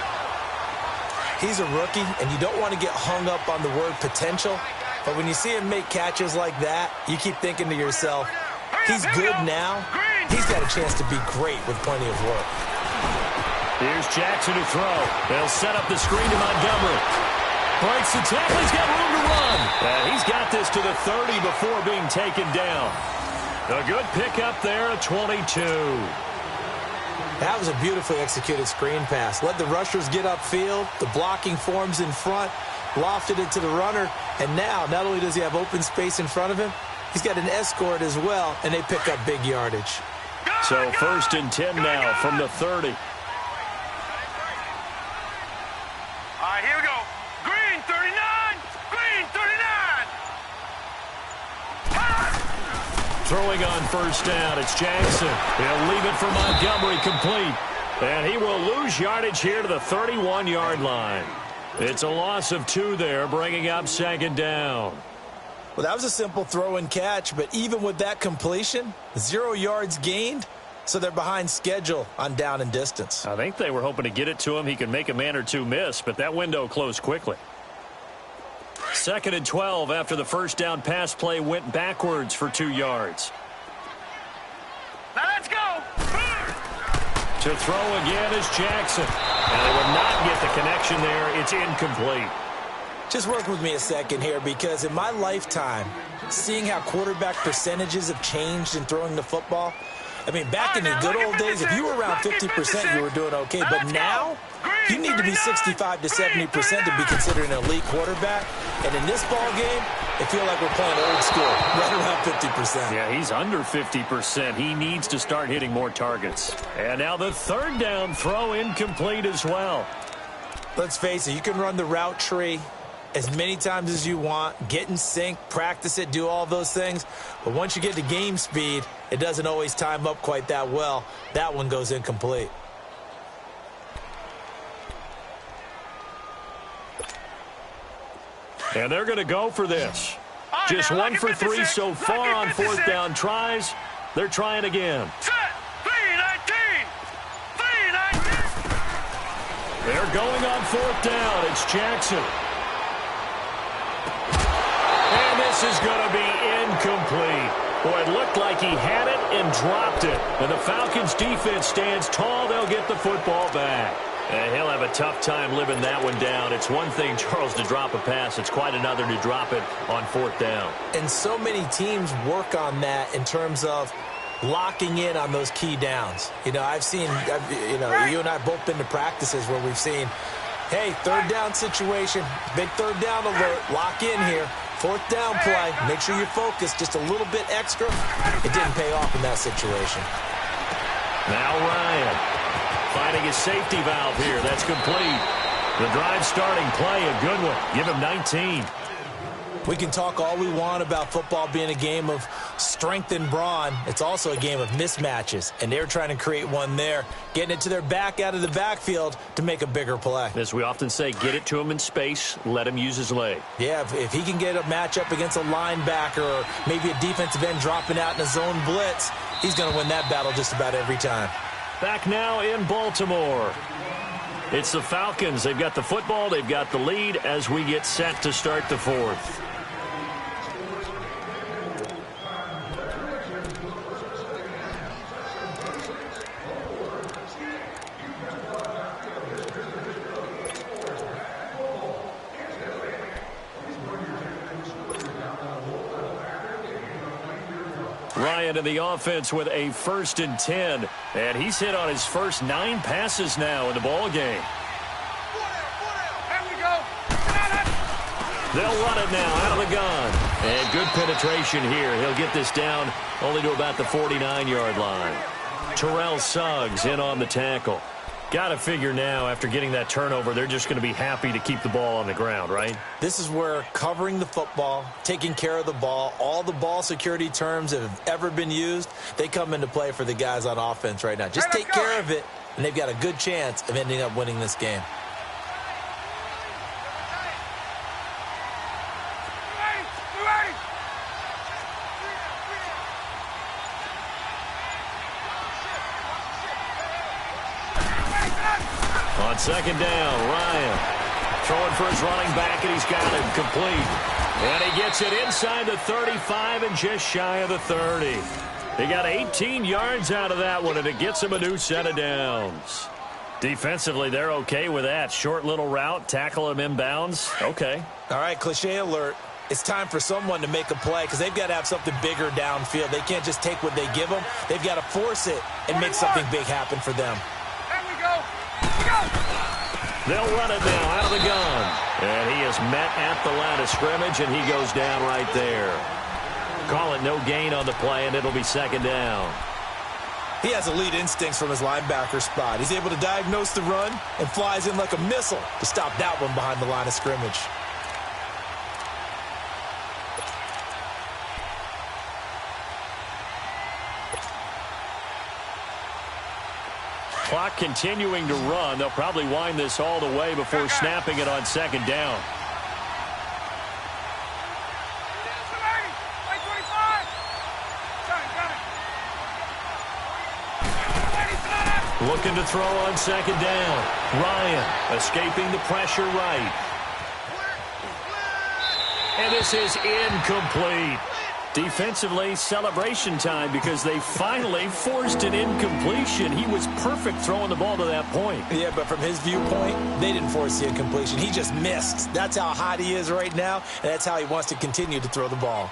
S3: He's a rookie, and you don't want to get hung up on the word potential, but when you see him make catches like that, you keep thinking to yourself, he's good now. He's got a chance to be great with plenty of work.
S2: Here's Jackson to throw. They'll set up the screen to Montgomery. Breaks the tackle. He's got room to run. And he's got this to the 30 before being taken down. A good pickup there at 22.
S3: That was a beautifully executed screen pass. Let the rushers get upfield. The blocking forms in front. Lofted it to the runner. And now, not only does he have open space in front of him, he's got an escort as well, and they pick up big yardage.
S2: So first and 10 now from the 30.
S4: All right, here we go. Green 39. Green 39.
S2: Throwing on first down, it's Jackson. He'll leave it for Montgomery complete. And he will lose yardage here to the 31-yard line. It's a loss of 2 there, bringing up second down.
S3: Well, that was a simple throw and catch, but even with that completion, 0 yards gained, so they're behind schedule on down and distance.
S2: I think they were hoping to get it to him. He could make a man or two miss, but that window closed quickly. Second and 12 after the first down pass play went backwards for 2 yards.
S4: Now let's go.
S2: To throw again is Jackson. And they will not get the connection there. It's incomplete.
S3: Just work with me a second here, because in my lifetime, seeing how quarterback percentages have changed in throwing the football, I mean, back in the good old days, if you were around 50%, you were doing okay. But now, you need to be 65 to 70% to be considered an elite quarterback. And in this ball game, I feel like we're playing old school, right around 50%.
S2: Yeah, he's under 50%. He needs to start hitting more targets. And now the third down throw incomplete as well.
S3: Let's face it, you can run the route tree as many times as you want, get in sync, practice it, do all those things. But once you get to game speed, it doesn't always time up quite that well. That one goes incomplete.
S2: And they're going to go for this. Just 1 for 3 so far on fourth down tries. They're trying again.
S4: Set. 319. 319.
S2: They're going on fourth down. It's Jackson. And this is going to be incomplete. Boy, it looked like he had it and dropped it. And the Falcons' defense stands tall. They'll get the football back. And he'll have a tough time living that one down. It's one thing, Charles, to drop a pass. It's quite another to drop it on fourth down.
S3: And so many teams work on that in terms of locking in on those key downs. You know, you and I both been to practices where we've seen, hey, third down situation, big third down alert, lock in here. Fourth down play, make sure you're focused just a little bit extra. It didn't pay off in that situation.
S2: Now Ryan finding his safety valve here. That's complete. The drive starting play, a good one. Give him 19.
S3: We can talk all we want about football being a game of strength and brawn. It's also a game of mismatches, and they're trying to create one there, getting it to their back out of the backfield to make a bigger play.
S2: As we often say, get it to him in space, let him use his leg.
S3: Yeah, if he can get a matchup against a linebacker or maybe a defensive end dropping out in a zone blitz, he's going to win that battle just about every time.
S2: Back now in Baltimore. It's the Falcons. They've got the football. They've got the lead as we get set to start the fourth. Ryan in the offense with a 1st and 10. And he's hit on his first 9 passes now in the ball game.
S4: Here we go.
S2: They'll run it now out of the gun. And good penetration here. He'll get this down only to about the 49-yard line. Terrell Suggs in on the tackle. Got to figure now, after getting that turnover, they're just going to be happy to keep the ball on the ground, right?
S3: This is where covering the football, taking care of the ball, all the ball security terms that have ever been used, they come into play for the guys on offense right now. Just take care of it, and they've got a good chance of ending up winning this game.
S2: On second down, Ryan throwing for his running back, and he's got it complete. And he gets it inside the 35 and just shy of the 30. He got 18 yards out of that one, and it gets him a new set of downs. Defensively, they're okay with that. Short little route, tackle him inbounds. Okay.
S3: All right, cliche alert. It's time for someone to make a play because they've got to have something bigger downfield. They can't just take what they give them. They've got to force it and make something big happen for them.
S4: There we go.
S2: They'll run it now out of the gun. And he is met at the line of scrimmage, and he goes down right there. Call it no gain on the play, and it'll be second down.
S3: He has elite instincts from his linebacker spot. He's able to diagnose the run and flies in like a missile to stop that one behind the line of scrimmage.
S2: Clock continuing to run. They'll probably wind this all the way before snapping it on second down. Looking to throw on second down. Ryan escaping the pressure right. And this is incomplete. Defensively, celebration time because they finally forced an incompletion. He was perfect throwing the ball to that point.
S3: Yeah, but from his viewpoint, they didn't force the incompletion. He just missed. That's how hot he is right now, and that's how he wants to continue to throw the ball.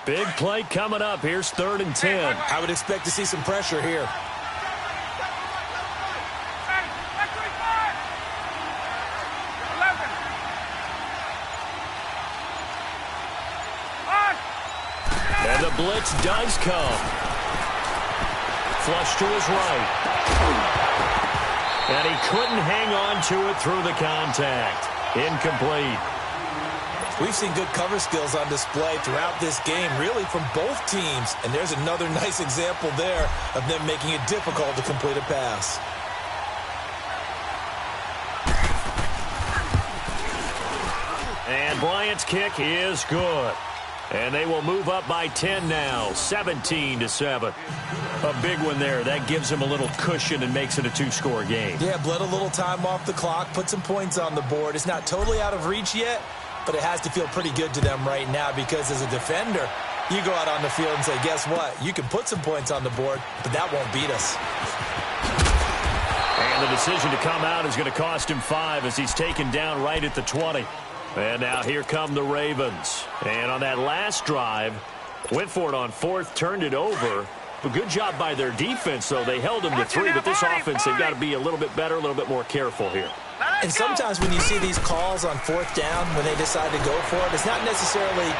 S2: Big play coming up. Here's 3rd and 10.
S3: I would expect to see some pressure here.
S2: And the blitz does come. Flush to his right. And he couldn't hang on to it through the contact. Incomplete.
S3: We've seen good cover skills on display throughout this game, really from both teams. And there's another nice example there of them making it difficult to complete a pass.
S2: And Bryant's kick is good. And they will move up by 10 now, 17-7. A big one there. That gives them a little cushion and makes it a 2-score game.
S3: Yeah, bled a little time off the clock, put some points on the board. It's not totally out of reach yet, but it has to feel pretty good to them right now because as a defender, you go out on the field and say, guess what? You can put some points on the board, but that won't beat us.
S2: And the decision to come out is going to cost him 5 as he's taken down right at the 20. And now here come the Ravens. And on that last drive, went for it on 4th, turned it over. A good job by their defense, though. They held them to 3, but this offense, they've got to be a little bit better, a little bit more careful here.
S3: And sometimes when you see these calls on 4th down, when they decide to go for it, it's not necessarily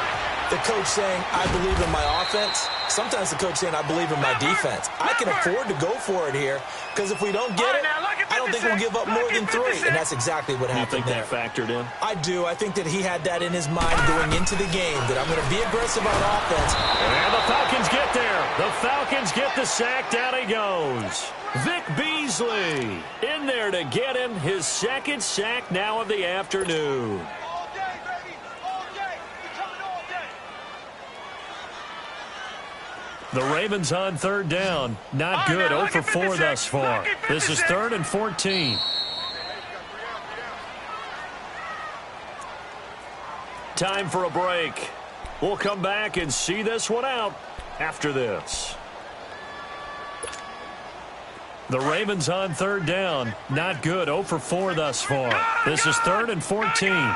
S3: the coach saying, I believe in my offense. Sometimes the coach saying, I believe in my defense. I can afford to go for it here because if we don't get it, I don't think we'll give up more than 3. And that's exactly what happened there.
S2: You think that factored in?
S3: I do. I think that he had that in his mind going into the game, that I'm going to be aggressive on offense.
S2: And the Falcons get there. The Falcons get the sack. Down he goes. Vic Beasley in there to get him his 2nd sack now of the afternoon. The Ravens on 3rd down. Not good. 0 for 4 thus far. This is 3rd and 14. Time for a break. We'll come back and see this one out after this. The Ravens on 3rd down. Not good. 0 for 4 thus far. This is 3rd and 14.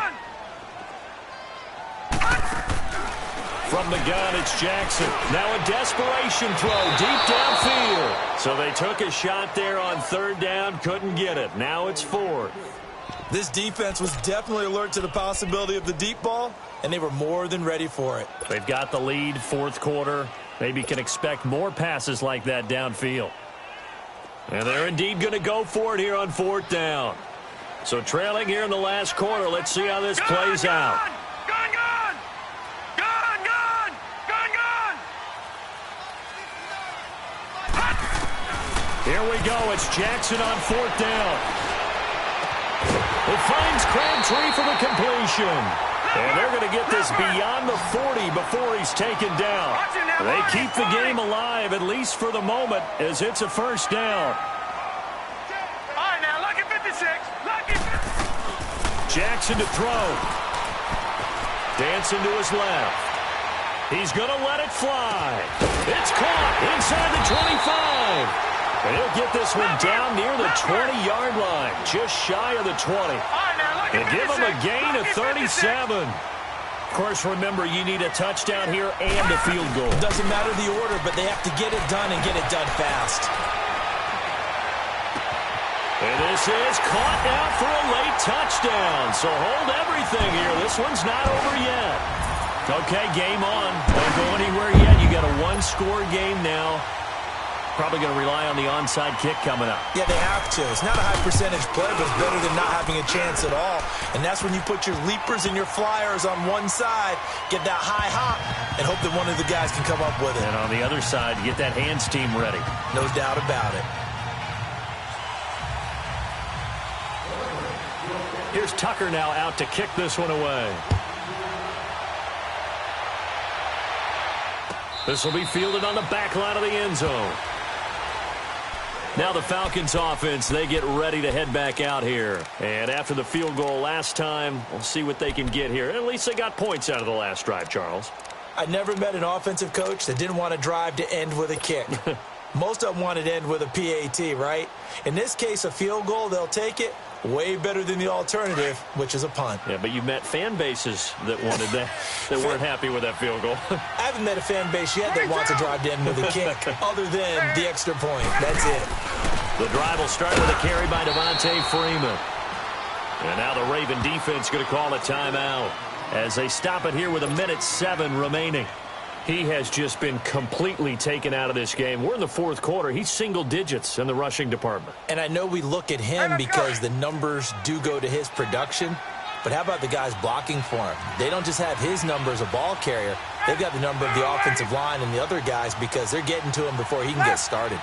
S2: From the gun, it's Jackson. Now a desperation throw deep downfield. So they took a shot there on third down, couldn't get it. Now it's fourth.
S3: This defense was definitely alert to the possibility of the deep ball, and they were more than ready for it.
S2: They've got the lead, fourth quarter. Maybe can expect more passes like that downfield. And they're indeed going to go for it here on fourth down. So trailing here in the last quarter, let's see how this plays out.
S4: Gun, gun! Gun, gun! Gun, gun!
S2: Here we go. It's Jackson on fourth down. It finds Crabtree for the completion. And they're going to get this beyond the 40 before he's taken down. They keep the game alive, at least for the moment, as it's a first down.
S4: All right, now, lucky 56. Lucky 56.
S2: Jackson to throw. Dancing to his left. He's going to let it fly. It's caught inside the 25. And he'll get this one down near the 20-yard line, just shy of the 20. And give him a gain of 37. Of course, remember, you need a touchdown here and a field goal.
S3: Doesn't matter the order, but they have to get it done and get it done fast.
S2: And this is caught now for a late touchdown. So hold everything here. This one's not over yet. Okay, game on. Don't go anywhere yet. You got a one-score game now. Probably going to rely on the onside kick coming up.
S3: Yeah, they have to. It's not a high percentage play, but it's better than not having a chance at all. And that's when you put your leapers and your flyers on one side, get that high hop, and hope that one of the guys can come up with it.
S2: And on the other side, get that hands team ready.
S3: No doubt about it.
S2: Here's Tucker now out to kick this one away. This will be fielded on the back line of the end zone. Now the Falcons offense, they get ready to head back out here. And after the field goal last time, we'll see what they can get here. At least they got points out of the last drive, Charles.
S3: I never met an offensive coach that didn't want to drive to end with a kick. Most of them wanted to end with a PAT, right? In this case, a field goal, they'll take it. Way better than the alternative, which is a punt.
S2: Yeah, but you met fan bases that wanted that, that weren't happy with that field goal.
S3: I haven't met a fan base yet that wants to drive to end with a kick, other than the extra point. That's it.
S2: The drive will start with a carry by Devontae Freeman. And now the Raven defense going to call a timeout as they stop it here with 1:07 remaining. He has just been completely taken out of this game. We're in the fourth quarter. He's single digits in the rushing department.
S3: And I know we look at him because the numbers do go to his production. But how about the guys blocking for him? They don't just have his number as a ball carrier. They've got the number of the offensive line and the other guys because they're getting to him before he can get started.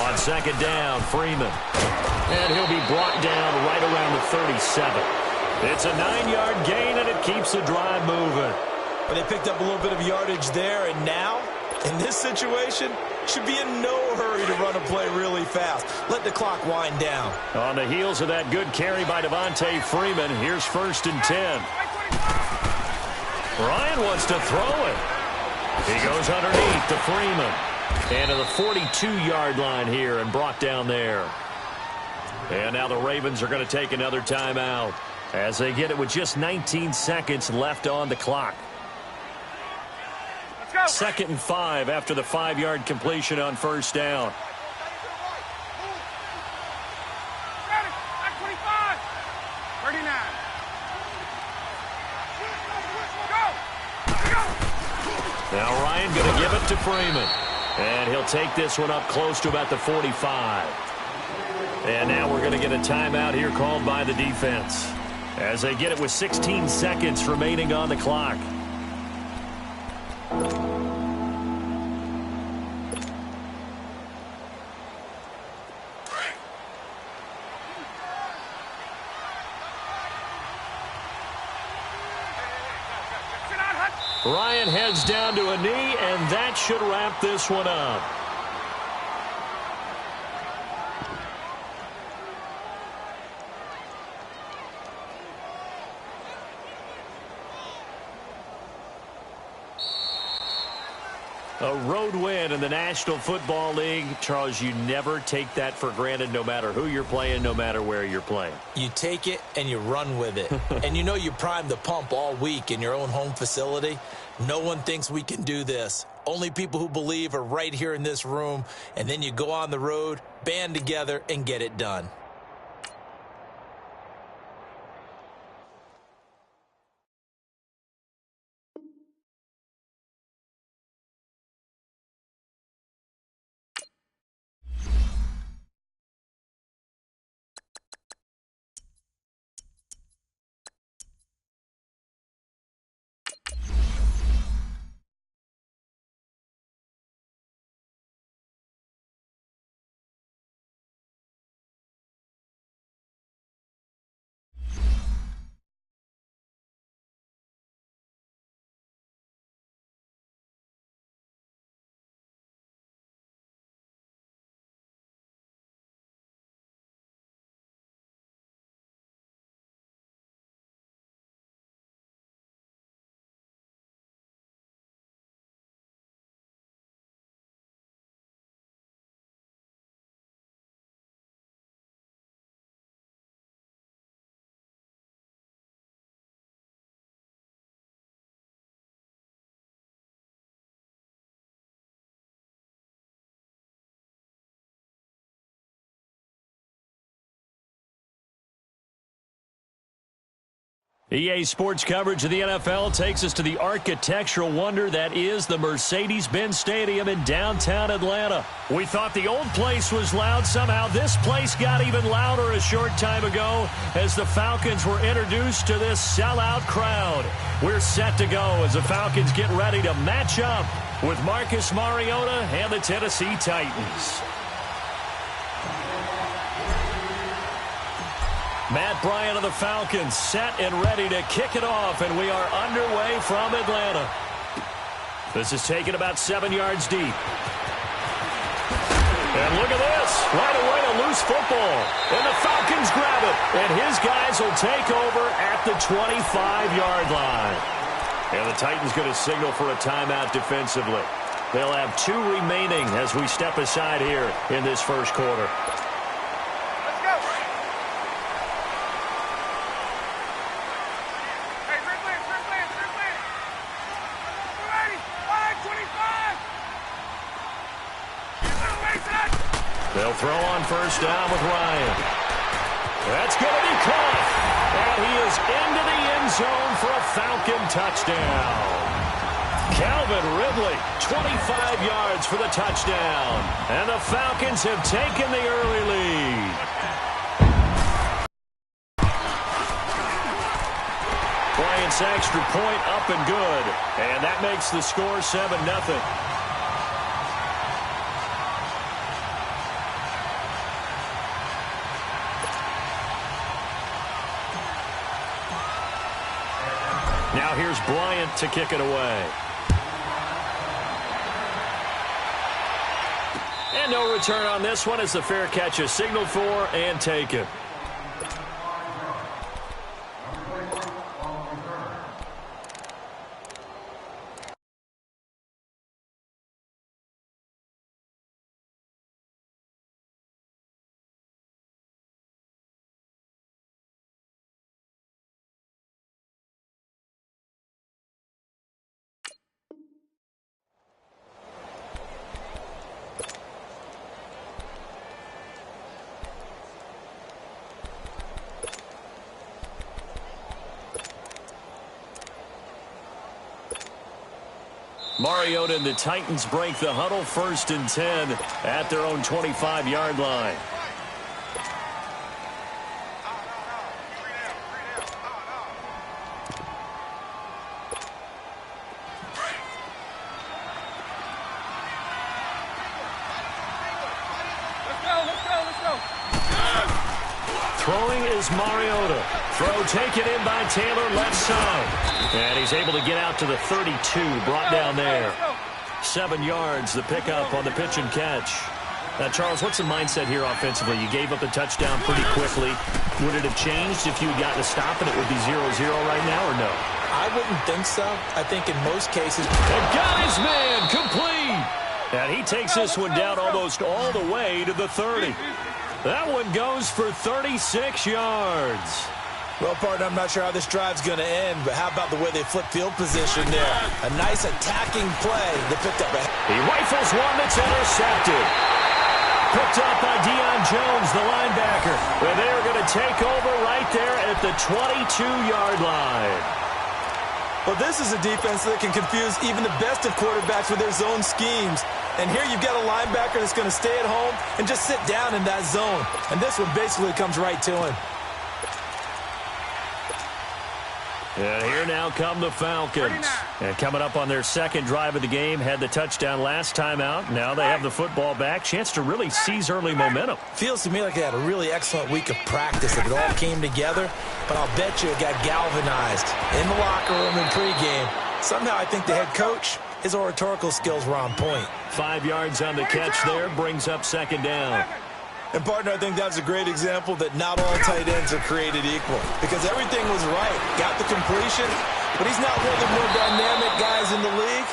S2: On second down, Freeman. And he'll be brought down right around the 37. It's a 9-yard gain, and it keeps the drive moving.
S3: But they picked up a little bit of yardage there, and now, in this situation, should be in no hurry to run a play really fast. Let the clock wind down.
S2: On the heels of that good carry by Devontae Freeman, here's 1st and 10. Ryan wants to throw it. He goes underneath to Freeman. And to the 42-yard line here and brought down there. And now the Ravens are going to take another timeout as they get it with just 19 seconds left on the clock. 2nd and 5 after the 5-yard completion on 1st down. Now Ryan going to give it to Freeman. And he'll take this one up close to about the 45. And now we're going to get a timeout here called by the defense as they get it with 16 seconds remaining on the clock. Ryan heads down to a knee, and that should wrap this one up. A road win in the National Football League. Charles, you never take that for granted no matter who you're playing, no matter where you're playing.
S3: You take it and you run with it. And you know you primed the pump all week in your own home facility. No one thinks we can do this. Only people who believe are right here in this room. And then you go on the road, band together, and get it done.
S2: EA Sports coverage of the NFL takes us to the architectural wonder that is the Mercedes-Benz Stadium in downtown Atlanta. We thought the old place was loud. Somehow this place got even louder a short time ago as the Falcons were introduced to this sellout crowd. We're set to go as the Falcons get ready to match up with Marcus Mariota and the Tennessee Titans. Matt Bryant of the Falcons set and ready to kick it off, and we are underway from Atlanta. This is taken about 7 yards deep. And look at this. Right away, a loose football. And the Falcons grab it. And his guys will take over at the 25-yard line. And the Titans going to signal for a timeout defensively. They'll have 2 remaining as we step aside here in this first quarter. They'll throw on first down with Ryan. That's going to be caught. And he is into the end zone for a Falcon touchdown. Calvin Ridley, 25 yards for the touchdown. And the Falcons have taken the early lead. Bryant's extra point up and good. And that makes the score 7-0. Now here's Bryant to kick it away. And no return on this one as the fair catch is signaled for and taken. Mariota and the Titans break the huddle, 1st and 10 at their own 25-yard line. Throwing is Mariota. Throw taken in by Taylor, left side. And he's able to get out to the 32, brought down there. 7 yards, the pickup on the pitch and catch. Now, Charles, what's the mindset here offensively? You gave up the touchdown pretty quickly. Would it have changed if you had gotten a stop and it would be 0-0 right now or no?
S3: I wouldn't think so. I think in most cases...
S2: And got his man complete. And he takes this one down almost all the way to the 30. That one goes for 36 yards.
S3: Well, partner, I'm not sure how this drive's going to end, but how about the way they flip field position there? A nice attacking play. They picked up a...
S2: He rifles one that's intercepted. Picked up by Deion Jones, the linebacker. And they are going to take over right there at the 22-yard line.
S3: Well, this is a defense that can confuse even the best of quarterbacks with their zone schemes. And here you've got a linebacker that's going to stay at home and just sit down in that zone. And this one basically comes right to him.
S2: And here now come the Falcons. And coming up on their second drive of the game, had the touchdown last time out. Now they have the football back. Chance to really seize early momentum.
S3: Feels to me like they had a really excellent week of practice. It all came together, but I'll bet you it got galvanized in the locker room in pregame. Somehow I think the head coach, his oratorical skills were on point.
S2: 5 yards on the catch there, brings up second down.
S3: And, partner, I think that's a great example that not all tight ends are created equal because everything was right. Got the completion, but he's not one of the more dynamic guys in the league.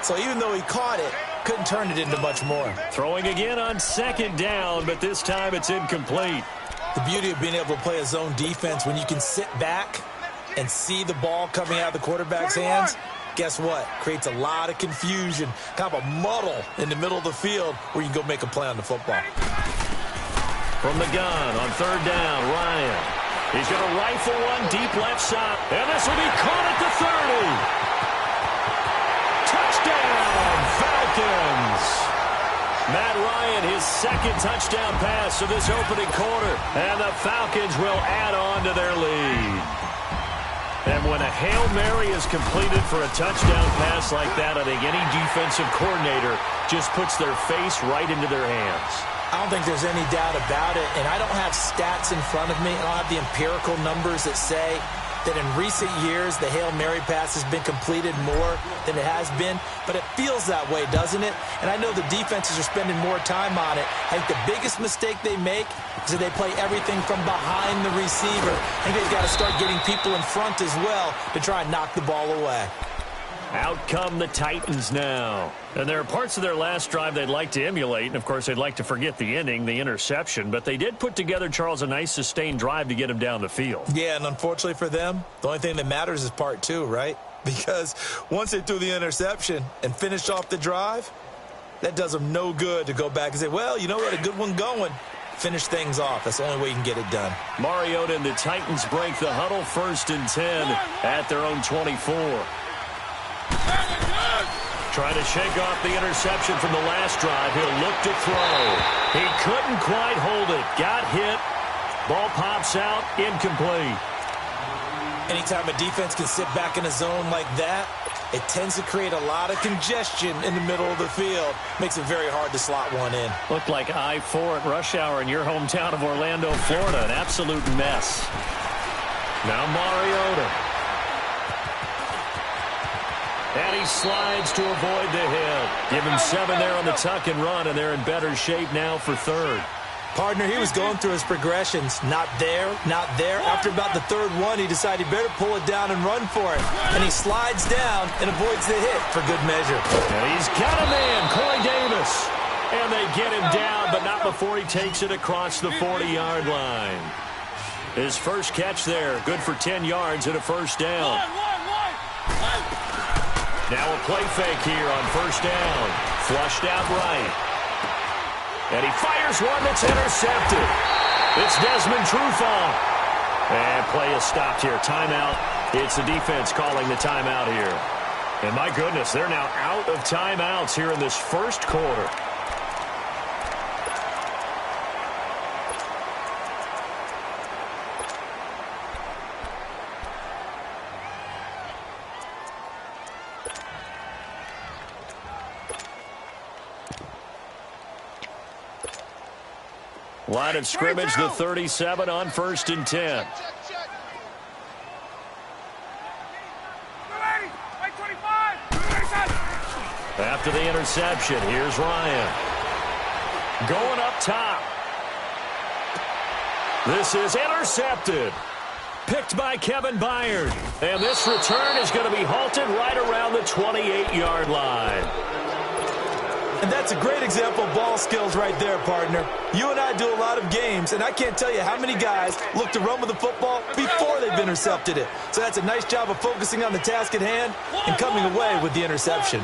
S3: So even though he caught it, couldn't turn it into much more.
S2: Throwing again on second down, but this time it's incomplete.
S3: The beauty of being able to play a zone defense when you can sit back and see the ball coming out of the quarterback's hands, guess what? Creates a lot of confusion, kind of a muddle in the middle of the field where you can go make a play on the football.
S2: From the gun on third down, Ryan. He's going to rifle one deep left side. And this will be caught at the 30. Touchdown, Falcons. Matt Ryan, his second touchdown pass of this opening quarter. And the Falcons will add on to their lead. And when a Hail Mary is completed for a touchdown pass like that, I think any defensive coordinator just puts their face right into their hands.
S3: I don't think there's any doubt about it, and I don't have stats in front of me. I don't have the empirical numbers that say that in recent years the Hail Mary pass has been completed more than it has been, but it feels that way, doesn't it? And I know the defenses are spending more time on it. I think the biggest mistake they make is that they play everything from behind the receiver. I think they've got to start getting people in front as well to try and knock the ball away.
S2: Out come the Titans now. And there are parts of their last drive they'd like to emulate. And, of course, they'd like to forget the ending, the interception. But they did put together, Charles, a nice sustained drive to get him down the field.
S3: Yeah, and unfortunately for them, the only thing that matters is part two, right? Because once they threw the interception and finished off the drive, that does them no good to go back and say, well, you know what, a good one going. Finish things off. That's the only way you can get it done.
S2: Mariota and the Titans break the huddle, 1st and 10 at their own 24. Trying to shake off the interception from the last drive. He'll look to throw. He couldn't quite hold it. Got hit. Ball pops out. Incomplete.
S3: Anytime a defense can sit back in a zone like that, it tends to create a lot of congestion in the middle of the field. Makes it very hard to slot one in.
S2: Looked like I-4 at rush hour in your hometown of Orlando, Florida. An absolute mess. Now Mariota. And he slides to avoid the hit. Give him 7 there on the tuck and run, and they're in better shape now for third.
S3: Partner, he was going through his progressions. Not there, not there. After about the third one, he decided he better pull it down and run for it. And he slides down and avoids the hit for good measure.
S2: And he's got a man, Corey Davis. And they get him down, but not before he takes it across the 40-yard line. His first catch there, good for 10 yards and a first down. Now a play fake here on first down. Flushed out right. And he fires one that's intercepted. It's Desmond Trufant. And play is stopped here. Timeout. It's the defense calling the timeout here. And my goodness, they're now out of timeouts here in this first quarter. Line of scrimmage, the 37 on 1st and 10. After the interception, here's Ryan. Going up top. This is intercepted. picked by Kevin Byard. And this return is going to be halted right around the 28-yard line.
S3: And that's a great example of ball skills right there, partner. You and I do a lot of games, and I can't tell you how many guys look to run with the football before they've intercepted it. So that's a nice job of focusing on the task at hand and coming away with the interception.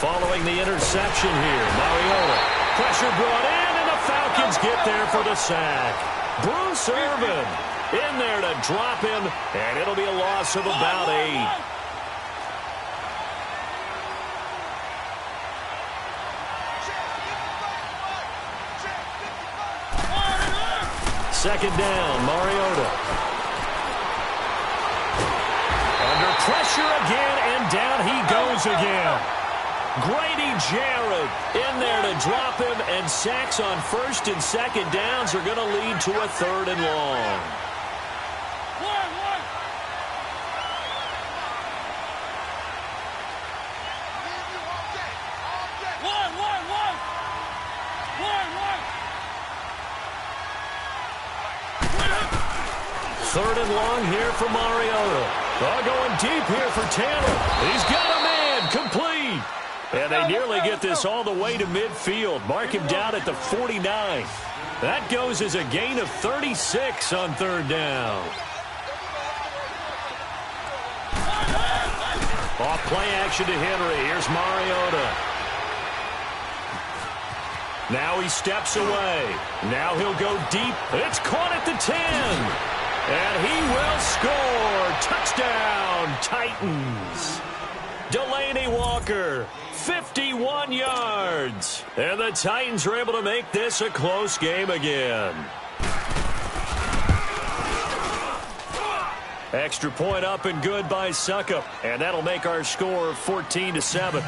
S2: Following the interception here, Mariota. Pressure brought in, and the Falcons get there for the sack. Bruce Irvin in there to drop him, and it'll be a loss of about 8. Second down, Mariota. Under pressure again, and down he goes again. Grady Jarrett in there to drop him, and sacks on first and second downs are going to lead to a 3rd and long. Third and long here for Mariota. Going deep here for Tanner. He's got a man, complete. And they nearly get this all the way to midfield. Mark him down at the 49. That goes as a gain of 36 on 3rd down. Off play action to Henry. Here's Mariota. Now he steps away. Now he'll go deep. It's caught at the 10. And he will score. Touchdown, Titans. Delaney Walker, 51 yards. And the Titans are able to make this a close game again. Extra point up and good by Suckup. And that'll make our score 14-7.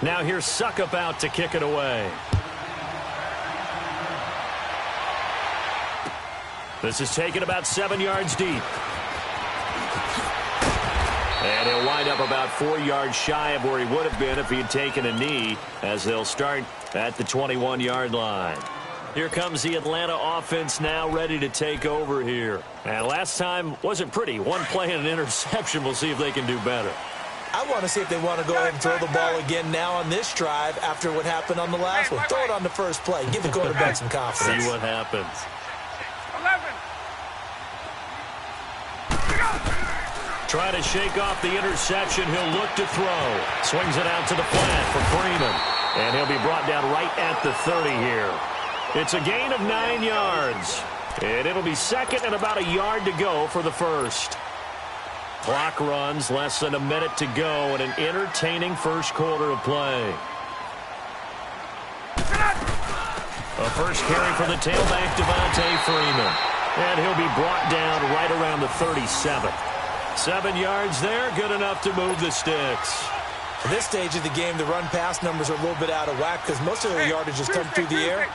S2: Now here's Suckup out to kick it away. This is taken about 7 yards deep. And he'll wind up about 4 yards shy of where he would have been if he had taken a knee, as they'll start at the 21-yard line. Here comes the Atlanta offense now ready to take over here. And last time wasn't pretty. One play and an interception. We'll see if they can do better.
S3: I want to see if they want to go ahead and throw the ball again now on this drive after what happened on the last one. Throw it on the first play. Give the quarterback some confidence.
S2: See what happens.
S4: 11.
S2: Trying to shake off the interception. He'll look to throw. Swings it out to the flat for Freeman. And he'll be brought down right at the 30 here. It's a gain of 9 yards. And it'll be second and about a yard to go for the first. Clock runs, less than a minute to go, and an entertaining first quarter of play. A first carry for the tailback, Devontae Freeman. And he'll be brought down right around the 37. 7 yards there, good enough to move the sticks.
S3: At this stage of the game, the run-pass numbers are a little bit out of whack because most of their yardage has come through the air.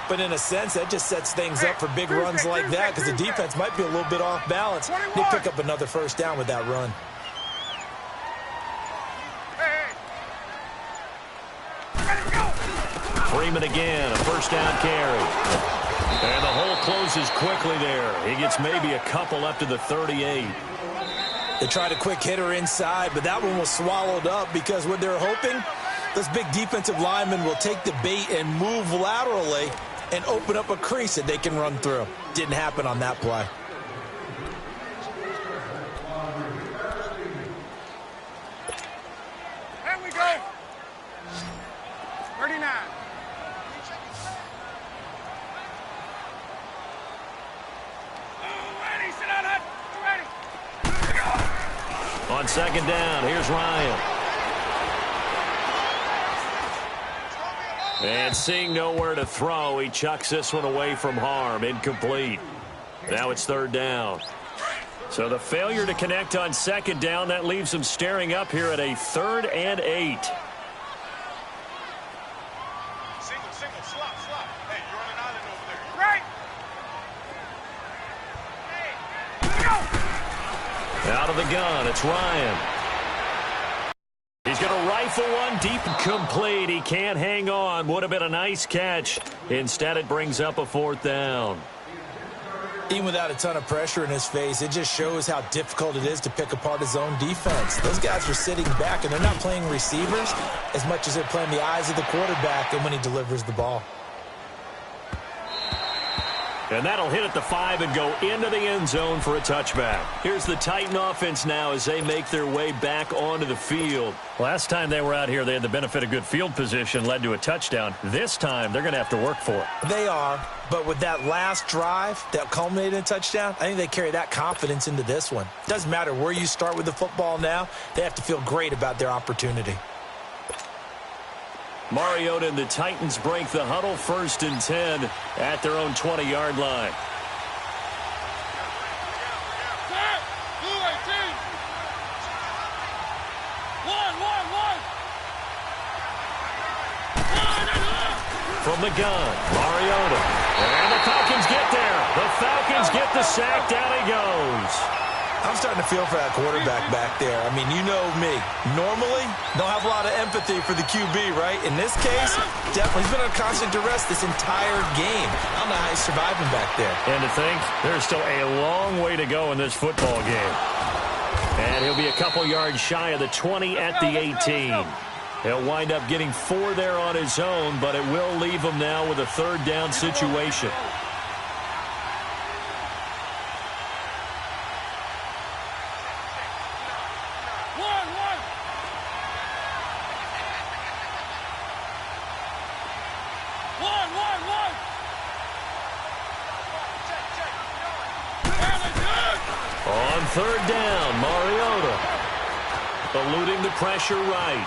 S3: But in a sense, that just sets things up for big runs like that because the defense might be a little bit off balance. They pick up another first down with that run.
S2: Freeman again, a first down carry. And the hole closes quickly there. He gets maybe a couple up to the 38.
S3: They tried a quick hitter inside, but that one was swallowed up because what they're hoping, those big defensive linemen will take the bait and move laterally and open up a crease that they can run through. Didn't happen on that play.
S4: There we go. 39.
S2: On second down, here's Ryan. And seeing nowhere to throw, he chucks this one away from harm. Incomplete. Now it's third down. So the failure to connect on second down, that leaves them staring up here at a 3rd and 8.
S4: Single, slot. Hey, you're on an island over there. Right. Hey, go.
S2: Out of the gun, it's Ryan. He's going to right rifle one deep complete. He can't hang on. Would have been a nice catch. Instead, it brings up a 4th down.
S3: Even without a ton of pressure in his face, it just shows how difficult it is to pick apart his own defense. Those guys are sitting back, and they're not playing receivers as much as they're playing the eyes of the quarterback and when he delivers the ball.
S2: And that'll hit at the 5 and go into the end zone for a touchback. Here's the Titan offense now as they make their way back onto the field.
S1: Last time they were out here, they had the benefit of good field position, led to a touchdown. This time, they're going to have to work for it.
S3: They are, but with that last drive that culminated in a touchdown, I think they carry that confidence into this one. Doesn't matter where you start with the football now, they have to feel great about their opportunity.
S2: Mariota and the Titans break the huddle, 1st and 10 at their own 20-yard line. From the gun, Mariota. And the Falcons get there. The Falcons get the sack. Down he goes.
S3: I'm starting to feel for that quarterback back there. I mean, you know me. Normally, don't have a lot of empathy for the QB, right? In this case, definitely, he's been under constant duress this entire game. I don't know how he's surviving back there.
S1: And to think, there's still a long way to go in this football game.
S2: And he'll be a couple yards shy of the 20 at the 18. He'll wind up getting 4 there on his own, but it will leave him now with a 3rd down situation. On 3rd down, Mariota eluding the pressure right.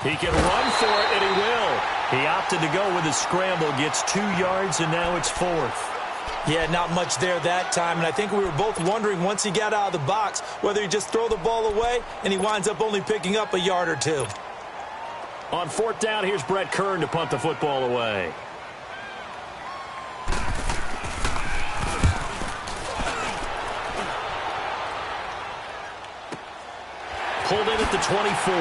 S2: He can run for it, and he will. He opted to go with a scramble, gets 2 yards, and now it's 4th.
S3: Yeah, not much there that time, and I think we were both wondering once he got out of the box whether he'd just throw the ball away, and he winds up only picking up a yard or 2.
S2: On 4th down, here's Brett Kern to punt the football away. Pulled in at the 24.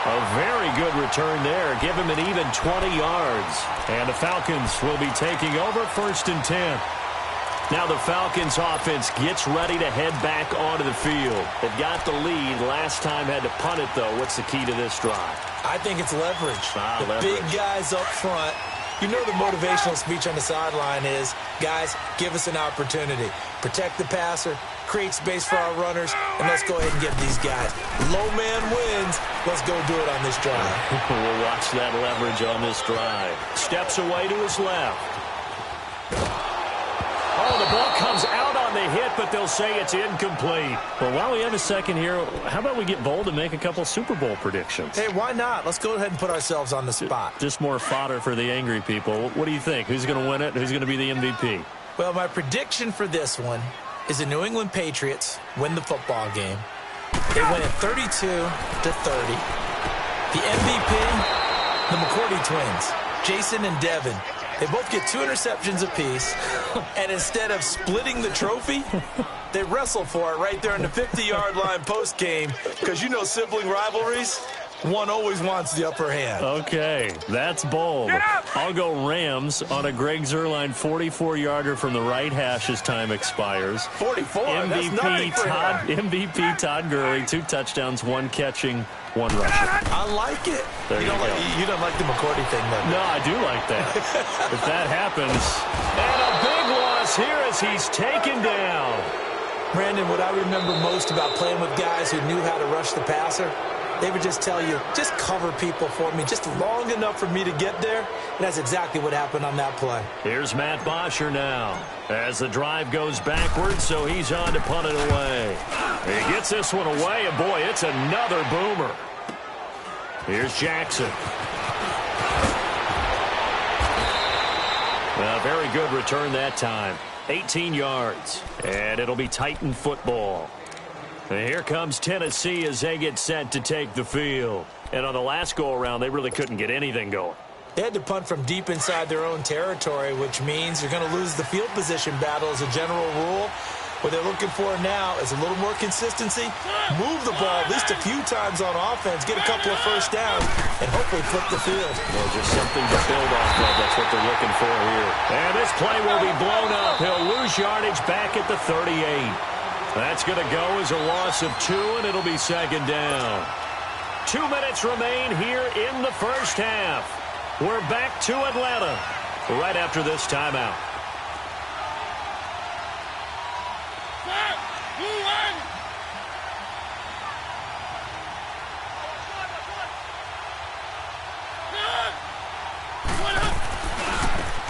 S2: A very good return there. Give him an even 20 yards. And the Falcons will be taking over, 1st and 10. Now the Falcons offense gets ready to head back onto the field. They've got the lead. Last time had to punt it, though. What's the key to this drive?
S3: I think it's leverage.
S2: Leverage.
S3: Big guys up front. You know the motivational speech on the sideline is, guys, give us an opportunity. Protect the passer, create space for our runners, and let's go ahead and get these guys. Low man wins. Let's go do it on this drive.
S2: We'll watch that leverage on this drive. Steps away to his left. Oh, the ball comes out on the hit, but they'll say it's incomplete.
S1: Well, while we have a second here, how about we get bold and make a couple Super Bowl predictions?
S3: Hey, why not? Let's go ahead and put ourselves on the spot.
S1: Just more fodder for the angry people. What do you think? Who's going to win it? Who's going to be the MVP?
S3: Well, my prediction for this one is the New England Patriots win the football game. They win it 32-30. The MVP, the McCourty twins, Jason and Devin. They both get 2 interceptions apiece, and instead of splitting the trophy, they wrestle for it right there in the 50-yard line post-game, because you know sibling rivalries, one always wants the upper hand.
S1: Okay, that's bold. I'll go Rams on a Greg Zuerlein 44-yarder from the right hash as time expires.
S3: 44, that's nothing for him.
S1: MVP Todd Gurley, 2 touchdowns, 1 catching, 1 rushing.
S3: I like it. You don't like the McCourty thing, though.
S1: No, I do like that. If that happens.
S2: And a big loss here as he's taken down.
S3: Brandon, what I remember most about playing with guys who knew how to rush the passer, they would just tell you, just cover people for me, just long enough for me to get there. And that's exactly what happened on that play.
S2: Here's Matt Bosher now as the drive goes backwards, so he's on to punt it away. He gets this one away, and boy, it's another boomer. Here's Jackson. A very good return that time. 18 yards, and it'll be Titan football. And here comes Tennessee as they get set to take the field. And on the last go-around, they really couldn't get anything going.
S3: They had to punt from deep inside their own territory, which means you're going to lose the field position battle as a general rule. What they're looking for now is a little more consistency, move the ball at least a few times on offense, get a couple of first downs, and hopefully flip the field.
S2: Well, just something to build off of. That's what they're looking for here.
S1: And this play will be blown up. He'll lose yardage back at the 38. That's going to go as a loss of 2, and it'll be second down. 2 minutes remain here in the first half. We're back to Atlanta right after this timeout.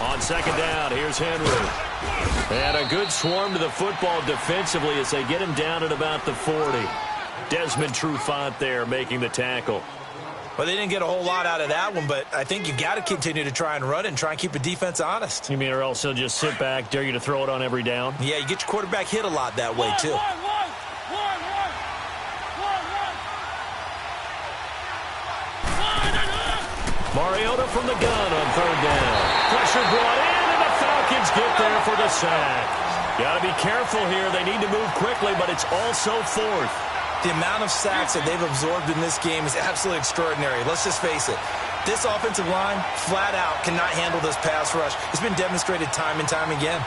S1: On second down, here's Henry. And a good swarm to the football defensively as they get him down at about the 40. Desmond Trufant there making the tackle.
S3: Well, they didn't get a whole lot out of that one, but I think you got to continue to try and run it and try and keep the defense honest.
S1: You mean or else he'll just sit back, dare you to throw it on every down?
S3: Yeah, you get your quarterback hit a lot that way, too.
S1: Mariota from the gun on third down. Pressure brought in, and the Falcons get there for the sack. Got to be careful here. They need to move quickly, but it's also fourth.
S3: The amount of sacks that they've absorbed in this game is absolutely extraordinary. Let's just face it. This offensive line, flat out, cannot handle this pass rush. It's been demonstrated time and time again.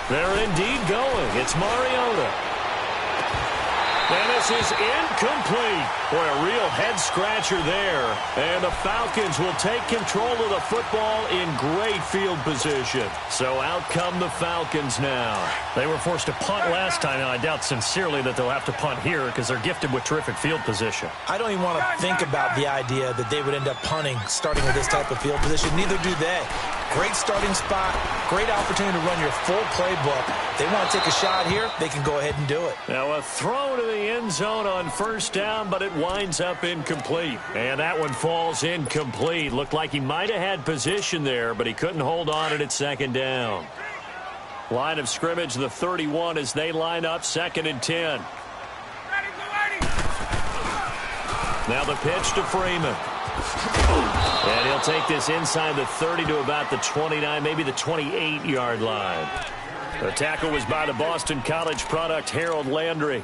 S1: They're indeed going. It's Mariota. And this is incomplete. Boy, a real head-scratcher there. And the Falcons will take control of the football in great field position. So out come the Falcons now.
S2: They were forced to punt last time, and I doubt sincerely that they'll have to punt here because they're gifted with terrific field position.
S3: I don't even want to think about the idea that they would end up punting starting with this type of field position. Neither do they. Great starting spot, great opportunity to run your full playbook. They want to take a shot here, they can go ahead and do it.
S1: Now a throw to the end zone on first down, but it winds up incomplete. And that one falls incomplete. Looked like he might have had position there, but he couldn't hold on it at second down. Line of scrimmage, the 31 as they line up, 2nd and 10. Now the pitch to Freeman. And he'll take this inside the 30 to about the 29, maybe the 28-yard line. The tackle was by the Boston College product, Harold Landry.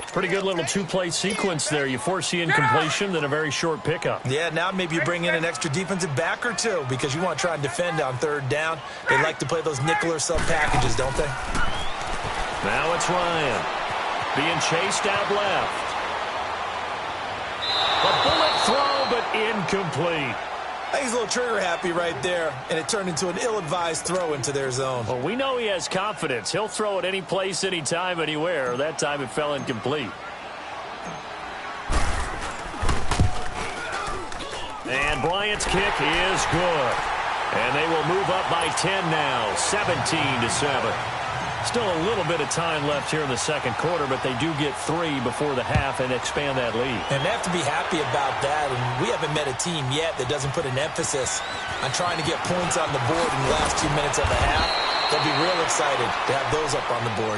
S2: Pretty good little two-play sequence there. You force the incompletion, then a very short pickup.
S3: Yeah, now maybe you bring in an extra defensive back or two because you want to try and defend on third down. They like to play those nickel or sub packages, don't they?
S1: Now it's Ryan being chased out left. A bullet throw, but incomplete.
S3: I think he's a little trigger happy right there, and it turned into an ill-advised throw into their zone.
S1: Well, we know he has confidence. He'll throw it any place, anytime, anywhere. That time it fell incomplete. And Bryant's kick is good. And they will move up by 10 now, 17-7.
S2: Still a little bit of time left here in the second quarter, but they do get 3 before the half and expand that lead.
S3: And they have to be happy about that. And we haven't met a team yet that doesn't put an emphasis on trying to get points on the board in the last 2 minutes of the half. They'll be real excited to have those up on the board.